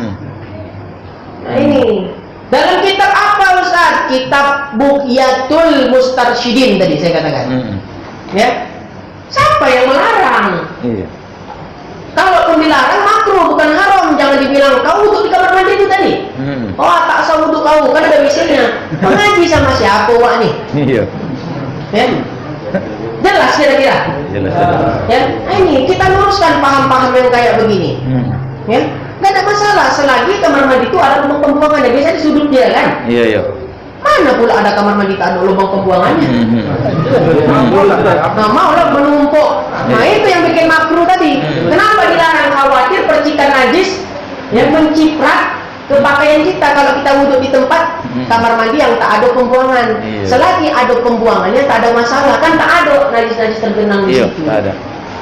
Nah, ini dalam kitab apa Ustaz? Kitab Bughyatul Mustarsyidin tadi saya katakan. Ya. Siapa yang melarang? Kalaupun dilarang makruh bukan haram. Jangan dibilang kau wuduk di kamar mandi itu tadi. Oh, tak usah wuduk kau, kan ada WC-nya. Mengaji sama siapa wak nih? Ya. Jelas kira-kira? Jelas. Ya, ini kita luruskan paham-paham yang kayak begini. Ya, nggak ada masalah selagi kamar mandi itu ada lubang pembuangan. Biasanya di sudut dia kan? Iya. Mana pula ada kamar mandi tak ada lubang pembuangannya? Nah, maulah menumpuk. Nah, itu yang bikin makruh tadi. Kenapa dilarang? Khawatir percikan najis yang menciprat ke pakaian kita kalau kita wudhu di tempat kamar mandi yang tak ada pembuangan. Selagi ada pembuangannya tak ada masalah, kan tak ada najis-najis tergenang di situ. Tak ada.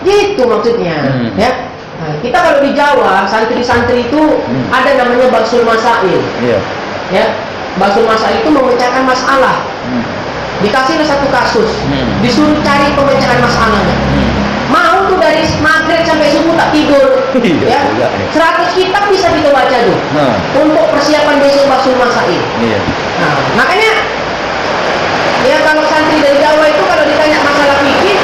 Gitu maksudnya, ya. Nah, kita kalau di Jawa, santri-santri itu ada namanya basul masail. Ya, basul masail itu memecahkan masalah. Dikasih satu kasus, disuruh cari pemecahan masalahnya. Mau tuh dari maghrib sampai subuh tak tidur, ya. 100 kitab bisa kita baca tuh untuk persiapan besok basul masail. Nah, makanya ya kalau santri dari Jawa itu kalau ditanya masalah fikih,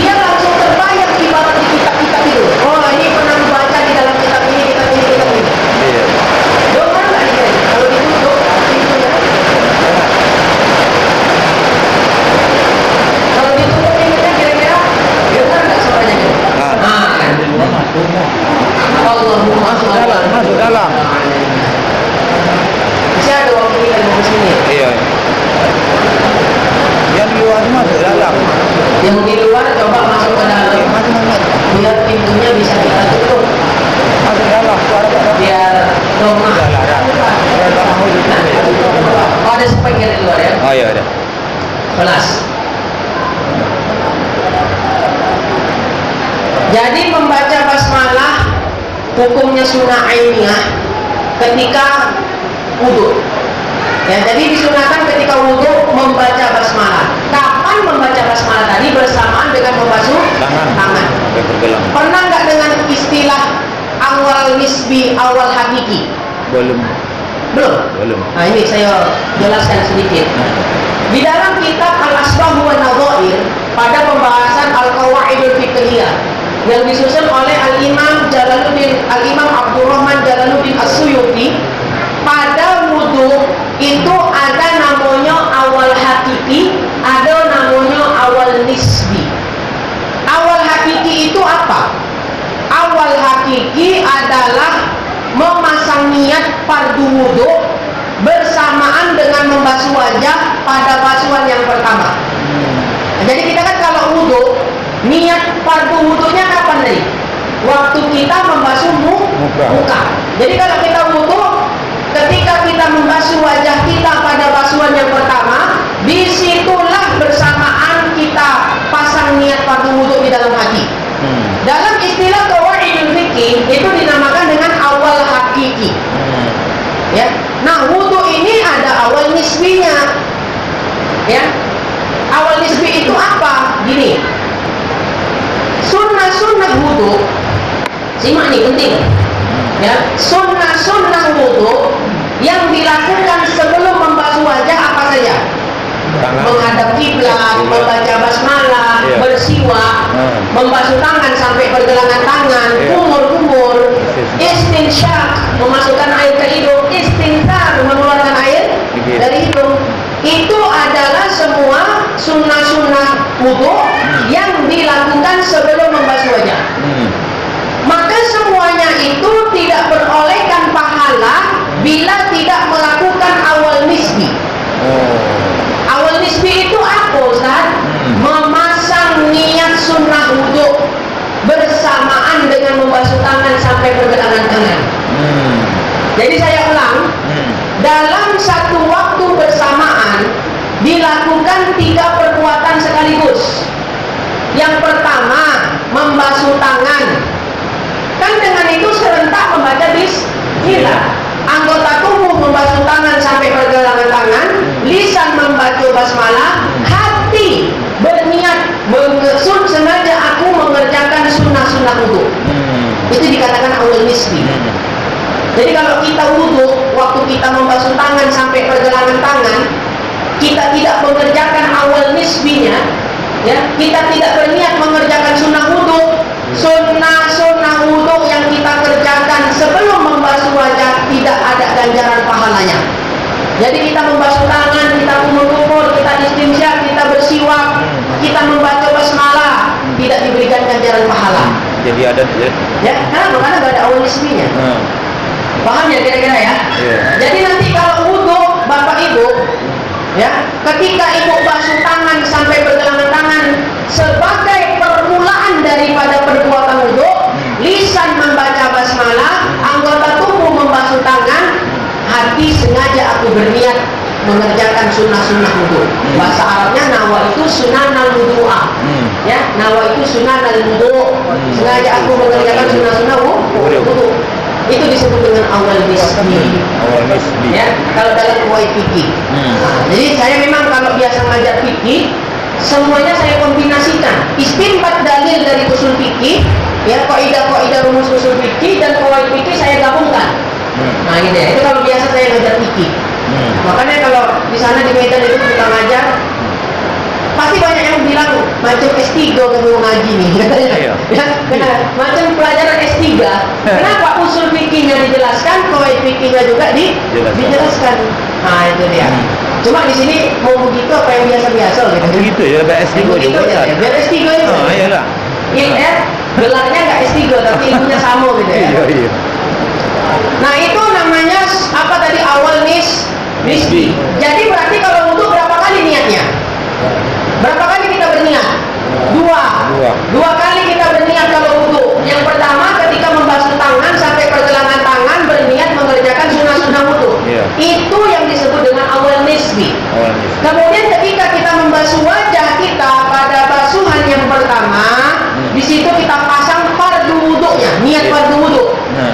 dia langsung terbayang ibarat di kitab-kitab itu. Oh, ini pernah dibaca di dalam kitab ini, kitab ini, kitab ini. Dengar nggak ini? Kalau ditutup pintunya, kalau ditutup pintunya kira-kira dengar nggak suaranya? Allahumma masuk dalam. Masih ada waktu kita di sini. Yang di luar masuk dalam. Yang di luar coba masuk ke dalam. Biar pintunya bisa kita tutup. Masuk dalam. Biar doma. Oh, ada speaker di luar ya? Oh iya ada. Kelas. Jadi membaca basmalah hukumnya sunnah ainiyah ketika wudhu. Ya, jadi disunahkan ketika wudhu membaca basmalah. Kapan membaca basmalah tadi? Bersamaan dengan membasuh tangan. Pernah nggak dengan istilah awal nisbi, awal hakiki? Belum. Nah, ini saya jelaskan sedikit. Di dalam kitab Al-Asbah wa Nadhair pada pembahasan Al-Qawaidul Fiqhiyah yang disusun oleh Al-Imam Abdurrahman Jalaluddin As-Suyuti, pada wudhu itu ada namanya awal hakiki, ada namanya awal nisbi. Awal hakiki itu apa? Awal hakiki adalah memasang niat fardu wudhu bersamaan dengan membasuh wajah pada basuhan yang pertama. Jadi kita kan kalau wudhu, niat fardu wudhunya kapan tadi? Waktu kita membasuh muka. Jadi kalau kita wudhu, ketika kita membasuh wajah kita pada basuhan yang pertama, disitulah bersamaan kita pasang niat fardu wudhu di dalam hati. Dalam istilah qawaidul fikih itu dinamakan dengan awal hakiki. Ya. Nah, wudhu ini ada awal nisbinya. Ya. Awal nisbi itu apa? Gini. Sunnah wudhu, simak nih penting. Ya, sunnah wudhu yang dilakukan sebelum membasuh wajah apa saja? Menghadap kiblat, membaca basmalah, bersiwak, membasuh tangan sampai pergelangan tangan, kumur, istinsyaq, memasukkan air ke hidung, istinthar, mengeluarkan air dari hidung. Itu adalah semua sunnah wudhu yang dilakukan sebelum membasuh wajah. Maka semuanya itu tidak berolehkan pahala bila tidak melakukan awal nisbi. Awal nisbi itu apa, Ustaz? Memasang niat sunnah wudhu bersamaan dengan membasuh tangan sampai pergelangan tangan. Jadi saya ulang, dalam satu waktu bersamaan dilakukan 3 perbuatan sekaligus. Yang pertama, membasuh tangan. Kan dengan itu serentak membaca bismillah. Anggota tubuh membasuh tangan sampai pergelangan tangan, lisan membaca basmalah, hati berniat sengaja aku mengerjakan sunnah wudhu. Itu dikatakan awal nisbi. Jadi kalau kita wudhu, waktu kita membasuh tangan sampai pergelangan tangan, kita tidak mengerjakan awal nisbinya, ya, kita tidak berniat mengerjakan sunnah wudhu. Sunnah wudhu yang kita kerjakan sebelum membasuh wajah tidak ada ganjaran pahalanya. Jadi kita membasuh tangan, kita kumur-kumur, kita istinsyaq, kita bersiwak, kita membaca basmalah, tidak diberikan ganjaran pahala. Jadi ada ya, karena nggak ada awal nisbinya. Paham ya kira-kira ya? Jadi nanti kalau wudhu, Bapak Ibu Ibu, ya, ketika Ibu basuh tangan sampai pergelangan tangan sebagai permulaan daripada perbuatan wudu, lisan membaca basmalah, anggota tubuh membasuh tangan, hati sengaja aku berniat mengerjakan sunnah-sunnah wudu. Bahasa Arabnya nawa itu sunanal wudu'a. Ya, nawa itu sunanal wudu. Sengaja aku mengerjakan sunnah-sunnah wudu. Itu disebut dengan awal nisbi. Awal nisbi. Ya, kalau dalam kuwait fikih. Nah, jadi saya memang kalau biasa ngajar fikih, semuanya saya kombinasikan. Istinbat dalil dari usul fikih, ya, kaidah-kaidah rumus usul fikih dan kuwait fikih saya gabungkan. Nah, gitu ya. Itu kalau biasa saya ngajar fikih. Makanya kalau di sana di Medan itu kita ngajar, pasti banyak yang bilang macam S3 kamu ngaji nih, katanya. Iya. Ya, macam pelajaran S3. Kenapa usul fikihnya dijelaskan, kuwait fikihnya juga dijelaskan. Nah, itu dia. Cuma di sini mau begitu apa yang biasa-biasa gitu. Begitu ya, S3 juga. Ya, biar S3 aja. Ah, iyalah. Ya, gelarnya nggak S3 tapi ilmunya sama gitu ya. Iya. Nah, itu namanya apa tadi, awal nisbi. Jadi berarti kalau wudu berapa kali niatnya? Berapa kali kita berniat? Dua kali kita berniat kalau wudu. Yang pertama ketika membasuh tangan sampai pergelangan tangan berniat mengerjakan sunnah-sunnah wudu. Iya. Itu yang disebut dengan awal nisbi. Kemudian ketika kita membasuh wajah kita pada basuhan yang pertama, di situ kita pasang fardu wudunya, niat fardu wudu.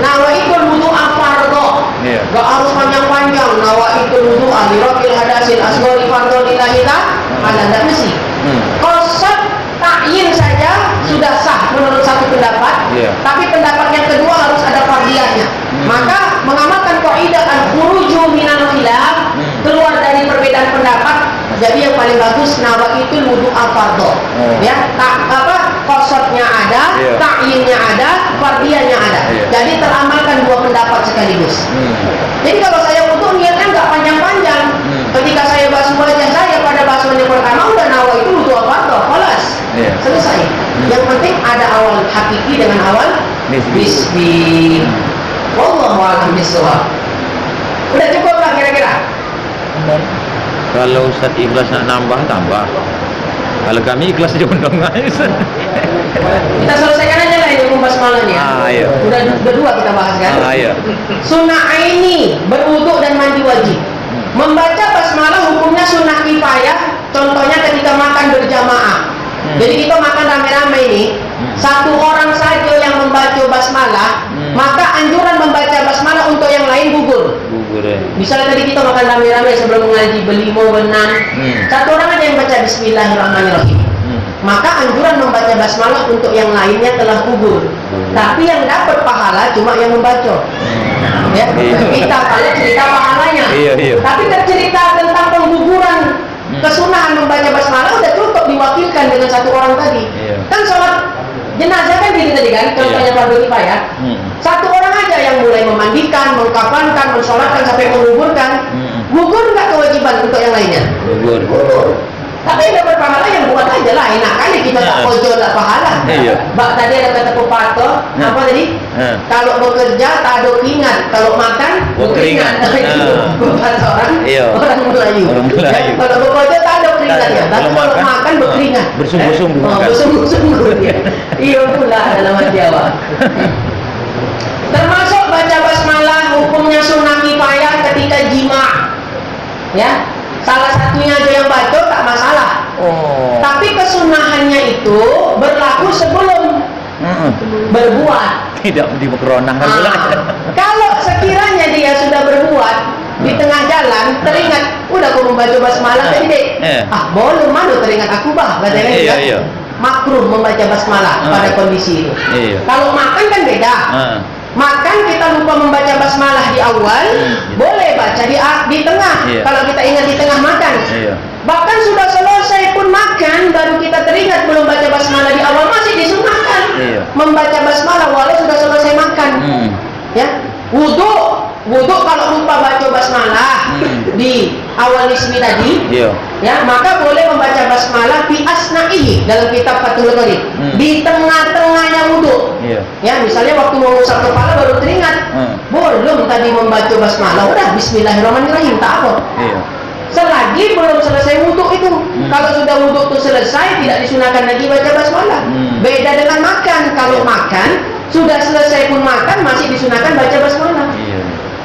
Nawaitul wudu fardhu. Gak harus panjang-panjang. Nawaitul wudu alirafil hadasil asghari fardhu lillahi ta'ala, tidak mesti. Qasad ta'yin saja sudah sah menurut satu pendapat. Tapi pendapat yang kedua harus ada fardiyahnya. Maka mengamalkan kaidah al-khuruju minal khilaf, keluar dari perbedaan pendapat, jadi yang paling bagus nawaitul wudu fardhu. Ya, qasatnya ada, ta'yinnya ada, fardiyahnya ada. Jadi teramalkan dua pendapat sekaligus. Jadi kalau saya wudu niatnya nggak panjang-panjang. Ketika saya basuh wajah saya pada basuhan yang pertama udah nawa itu wudu fardhu, kelas. Selesai. Yang penting ada awal hakiki dengan awal nisbi. Wallahu a'lam bishawab. Udah cukup lah kira-kira. Kalau Ustaz ikhlas nak nambah, tambah. Kalau kami ikhlas aja undang aja. Kita selesaikan aja lah ini hukum basmalah nih. Iya. Udah dua kita bahas kan. Iya. Sunnah aini, berwudu dan mandi wajib. Membaca basmalah hukumnya sunnah kifayah. Contohnya ketika makan berjamaah. Jadi kita makan rame-rame ini, satu orang saja yang membaca basmalah, maka anjuran membaca basmalah untuk yang lain gugur. Misalnya tadi kita makan rame-rame sebelum mengaji berlima berenam, satu orang aja yang baca Bismillahirrahmanirrahim, maka anjuran membaca basmalah untuk yang lainnya telah gugur. Tapi yang dapat pahala cuma yang membaca. Ya, kita kalau cerita pahalanya. Tapi cerita tentang pengguguran kesunahan membaca basmalah udah cukup diwakilkan dengan satu orang tadi. Kan sholat jenazah kan gini tadi kan, contohnya fardu kifayah. Satu orang aja yang mulai memandikan, mengkafankan, mensolatkan sampai menguburkan. Gugur nggak kewajiban untuk yang lainnya? Gugur. Tapi dapat pahala yang buat aja lah, enak kali kita tak pojok tak pahala. Mbak tadi ada kata pepatah, apa tadi? Kalau bekerja tak ada keringat, kalau makan berkeringat. Pepatah orang Melayu. Kalau bekerja tak ada keringatnya, tapi kalau makan berkeringat. Bersungguh-sungguh. Bersungguh-sungguh. Iya pula dalam Jawa. Termasuk baca basmalah hukumnya sunnah kifayah ketika jima. Ya. Salah satunya aja yang baca tak masalah. Tapi kesunahannya itu berlaku sebelum berbuat. Tidak dimukronahkan pula. Kalau sekiranya dia sudah berbuat di tengah jalan teringat, udah aku membaca basmalah tadi dek. Boleh mana teringat aku katanya. Makruh membaca basmalah pada kondisi itu. Kalau makan kan beda. Makan kita lupa membaca basmalah di awal, boleh baca di tengah. Kalau kita ingat di tengah makan. Bahkan sudah selesai pun makan, baru kita teringat belum baca basmalah di awal, masih disunahkan membaca basmalah walau sudah selesai makan. Ya, wudu kalau lupa baca basmalah di awal nisbi tadi, ya maka boleh membaca basmalah fi asna'ihi dalam kitab Fathul Qarib, di tengah-tengahnya wudu. Ya, misalnya waktu mau ngusap kepala baru teringat, belum tadi membaca basmalah, udah Bismillahirrahmanirrahim, tak apa. selagi belum selesai wudhu itu. Kalau sudah wudhu itu selesai, tidak disunahkan lagi baca basmalah. Beda dengan makan. Kalau makan sudah selesai pun makan masih disunahkan baca basmalah.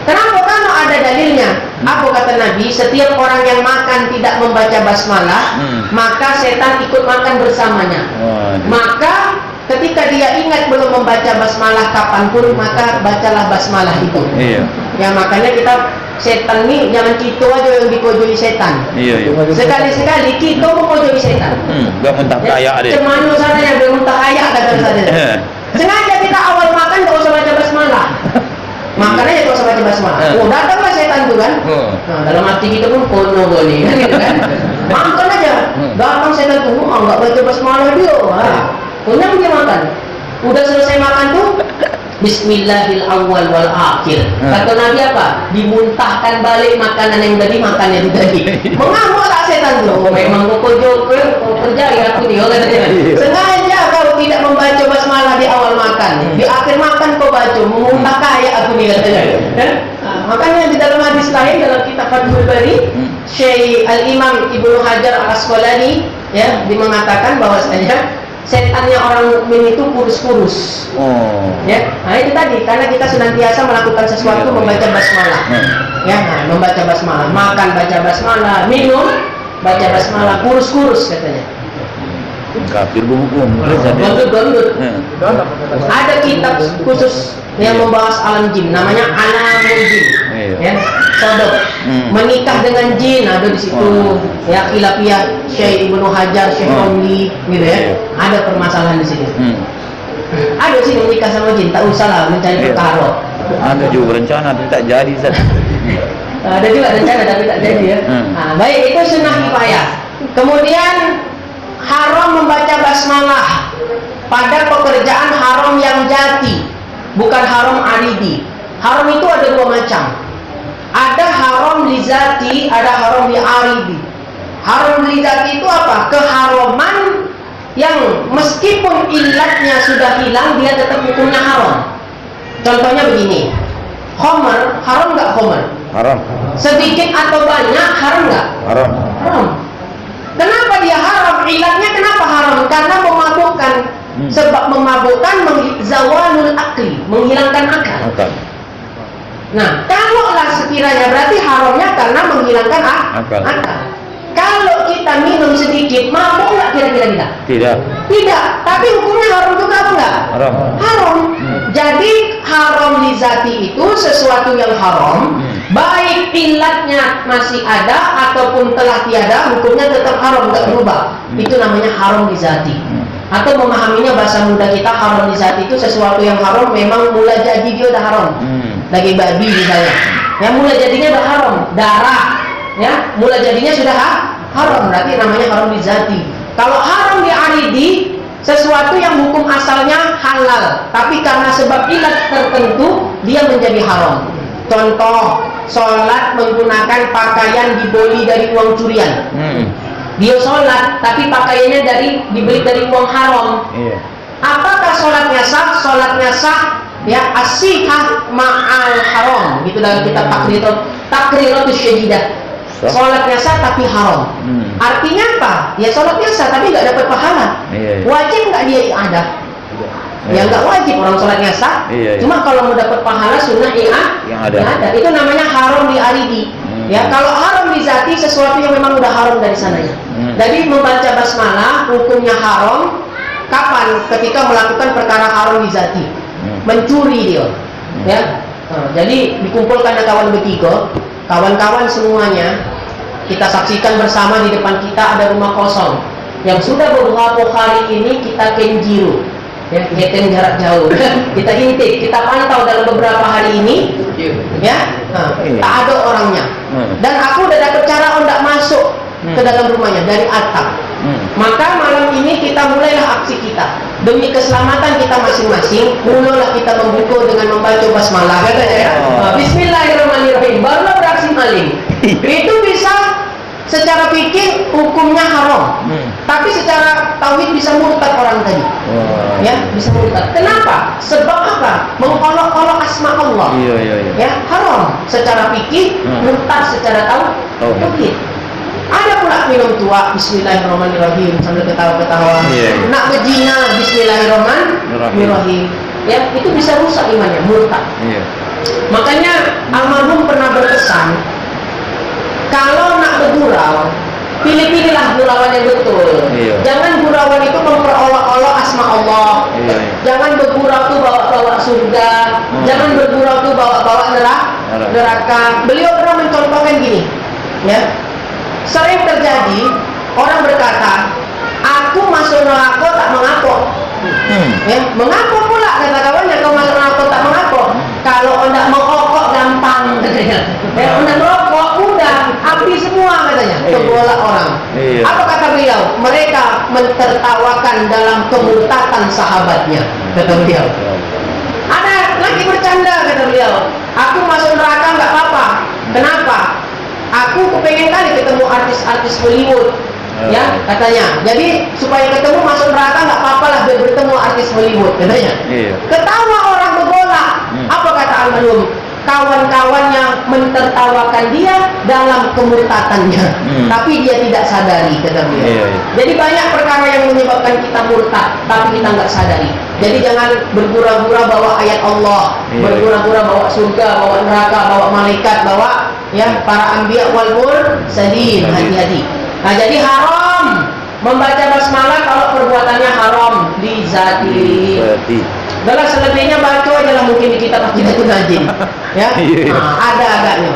Kenapa? Karena ada dalilnya. Apa kata Nabi? Setiap orang yang makan tidak membaca basmalah, maka setan ikut makan bersamanya. Maka ketika dia ingat belum membaca basmalah kapanpun, maka bacalah basmalah itu. Ya makanya kita setan nih jangan kita aja yang dipojoi setan. Sekali-sekali kita memojoi setan. Gak mentah kaya deh. Cemanu sana yang bermuntah kaya kata saya. Sengaja kita awal makan gak usah baca basmalah. Makannya gak usah baca basmalah. Oh datanglah setan tuh kan. Nah dalam hati kita pun kono goni kan gitu kan. Makan aja. Datang setan tuh nggak baca basmalah dia. Kenyang dia makan. Udah selesai makan tuh Bismillahil awal wal akhir. Kata Nabi apa? Dimuntahkan balik makanan yang tadi makan yang tadi. Mengamuk tak setan tuh? Oh, memang kau kerja ya aku nih. Sengaja kau tidak membaca basmalah di awal makan. Di akhir makan kau baca memuntah kayak aku nih katanya. Makanya di dalam hadis lain dalam kitab Fathul Bari, Syekh Al-Imam Ibnu Hajar Al-Asqalani ya, dia mengatakan bahwasanya setannya orang mukmin itu kurus-kurus. Ya, nah itu tadi karena kita senantiasa melakukan sesuatu membaca basmalah. Ya, membaca basmalah, makan baca basmalah, minum baca basmalah, kurus-kurus katanya. Kafir berhukum. Gondut. Ada kitab khusus yang membahas alam jin, namanya Alamul Jin. Ya, sodok. Menikah dengan jin ada di situ. Ya, khilafiyah Syekh Ibnu Hajar, Syekh Romli, gitu ya. Ada permasalahan di sini. Ada sih menikah sama jin, tak usah lah mencari perkara. Ada juga rencana tapi tak jadi. Ada juga rencana tapi tak jadi ya. Nah, baik itu sunnah kifayah. Kemudian haram membaca basmalah pada pekerjaan haram yang jati, bukan haram aridi. Haram itu ada dua macam. Ada haram lizati, ada haram li aridi. Haram lizati itu apa? Keharaman yang meskipun ilatnya sudah hilang, dia tetap hukumnya haram. Contohnya begini, khamar, haram nggak khamar? Haram. Sedikit atau banyak, haram nggak? Haram. Haram. Kenapa dia haram? Ilatnya kenapa haram? Karena memabukkan. Sebab memabukkan zawalul akli, menghilangkan akal. Nah, kalaulah sekiranya berarti haramnya karena menghilangkan akal. Kalau kita minum sedikit, mabuk nggak kira-kira kita? Tidak. Tapi hukumnya haram juga apa enggak? Haram. Jadi haram lizati itu sesuatu yang haram, baik ilatnya masih ada ataupun telah tiada, hukumnya tetap haram, nggak berubah. Itu namanya haram lizati. Atau memahaminya bahasa muda kita, haram lizati itu sesuatu yang haram, memang mula jadi dia udah haram. Daging babi misalnya, yang mula jadinya udah haram, darah, ya, mula jadinya sudah haram, berarti namanya haram lizati. Kalau haram di aridi, sesuatu yang hukum asalnya halal, tapi karena sebab ilat tertentu dia menjadi haram. Contoh, sholat menggunakan pakaian dibeli dari uang curian. Dia sholat, tapi pakaiannya dibeli dari uang haram. Apakah sholatnya sah? Sholatnya sah, ya, as-sihah ma'al haram. Gitu dalam kitab Takriratus Syedidah. Sholatnya sah tapi haram. Artinya apa? Ya sholatnya sah tapi nggak dapat pahala. Wajib nggak dia ada? Ya nggak wajib, orang sholatnya sah. Cuma kalau mau dapat pahala sunnah yang ada. Itu namanya haram di aridi. Ya, kalau haram di zati sesuatu yang memang udah haram dari sananya. Jadi membaca basmalah hukumnya haram kapan? Ketika melakukan perkara haram di zati. Mencuri dia. Ya. Nah, jadi dikumpulkan kawan bertiga, kawan-kawan semuanya, kita saksikan bersama di depan kita ada rumah kosong yang sudah beberapa hari ini kita kenjiru. Ya, kita jarak jauh. Kita intip, kita pantau dalam beberapa hari ini, ya, tak ada orangnya. Dan aku udah dapat cara untuk masuk ke dalam rumahnya dari atap. Maka malam ini kita mulailah aksi kita demi keselamatan kita masing-masing. Mulailah kita membuka dengan membaca basmalah, katanya ya. Bismillahirrahmanirrahim. Barulah beraksi maling. Itu bisa secara fikih hukumnya haram, tapi secara tauhid bisa murtad orang tadi. Ya, bisa murtad. Kenapa? Sebab apa? Mengolok-olok asma Allah. Ya, haram secara fikih, murtad secara tauhid. Nak minum tua, Bismillahirrahmanirrahim sambil ketawa-ketawa. Nak berzina, Bismillahirrahmanirrahim. Ya, itu bisa rusak imannya, murtad. Makanya almarhum pernah berpesan, kalau nak bergurau, pilih-pilihlah gurauan yang betul. Jangan gurauan itu memperolok-olok asma Allah. Jangan bergurau tuh bawa-bawa surga. Jangan bergurau tuh bawa-bawa neraka. Beliau pernah mencontohkan gini, ya. Sering terjadi orang berkata, aku masuk neraka tak mengaku. Ya, mengaku pula kata kawannya, kau masuk neraka tak mengaku. Kalau hendak mengokok gampang katanya. Ya, hendak merokok udah api semua katanya. Kebola orang. Apa kata beliau? Mereka mentertawakan dalam kemurtatan sahabatnya, kata beliau. Ada lagi bercanda kata beliau. Aku masuk neraka nggak apa-apa. Kenapa? Aku kepengen kali ketemu artis-artis Hollywood, ya katanya. Jadi supaya ketemu masuk neraka nggak apa-apa lah biar bertemu artis Hollywood katanya. Ketawa orang bergolak. Apa kata almarhum? Kawan-kawannya mentertawakan dia dalam kemurtatannya, tapi dia tidak sadari kata beliau. Jadi banyak perkara yang menyebabkan kita murtad, tapi kita nggak sadari. Jadi jangan bergura-gura bawa ayat Allah, bergura-gura bawa surga, bawa neraka, bawa malaikat, bawa ya para anbiya wal mursalin. Hati-hati. Nah, jadi haram membaca basmalah kalau perbuatannya haram di zati. Dalam selebihnya baca aja lah, mungkin di kitab itu najin. Ya, ada agaknya.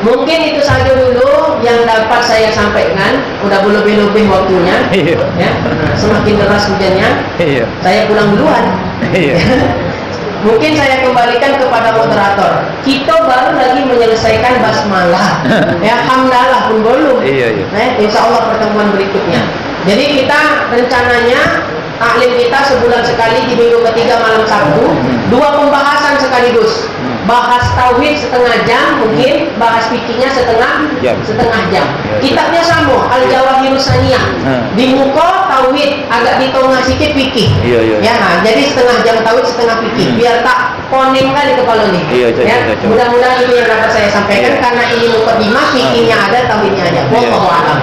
Mungkin itu saja dulu yang dapat saya sampaikan. Udah lebih-lebih waktunya. Ya, semakin deras hujannya. Saya pulang duluan. Mungkin saya kembalikan kepada moderator. Kita baru lagi menyelesaikan basmalah. Ya, hamdalah pun belum. Insya Allah pertemuan berikutnya. Jadi kita rencananya taklim kita sebulan sekali di minggu ketiga malam Sabtu, 2 pembahasan sekaligus. Bahas tauhid setengah jam, mungkin bahas fikihnya setengah jam. Kitabnya sama, Al-Jawahirus Saniyah. Di muka tauhid, agak di tengah sedikit fikih. Ya, nah, jadi setengah jam tauhid, setengah fikih. Biar tak poning kali kepala nih. Ya, mudah-mudahan itu yang dapat saya sampaikan karena ini mukadimah, fikihnya ada, tauhidnya ada. Wallahu a'lam.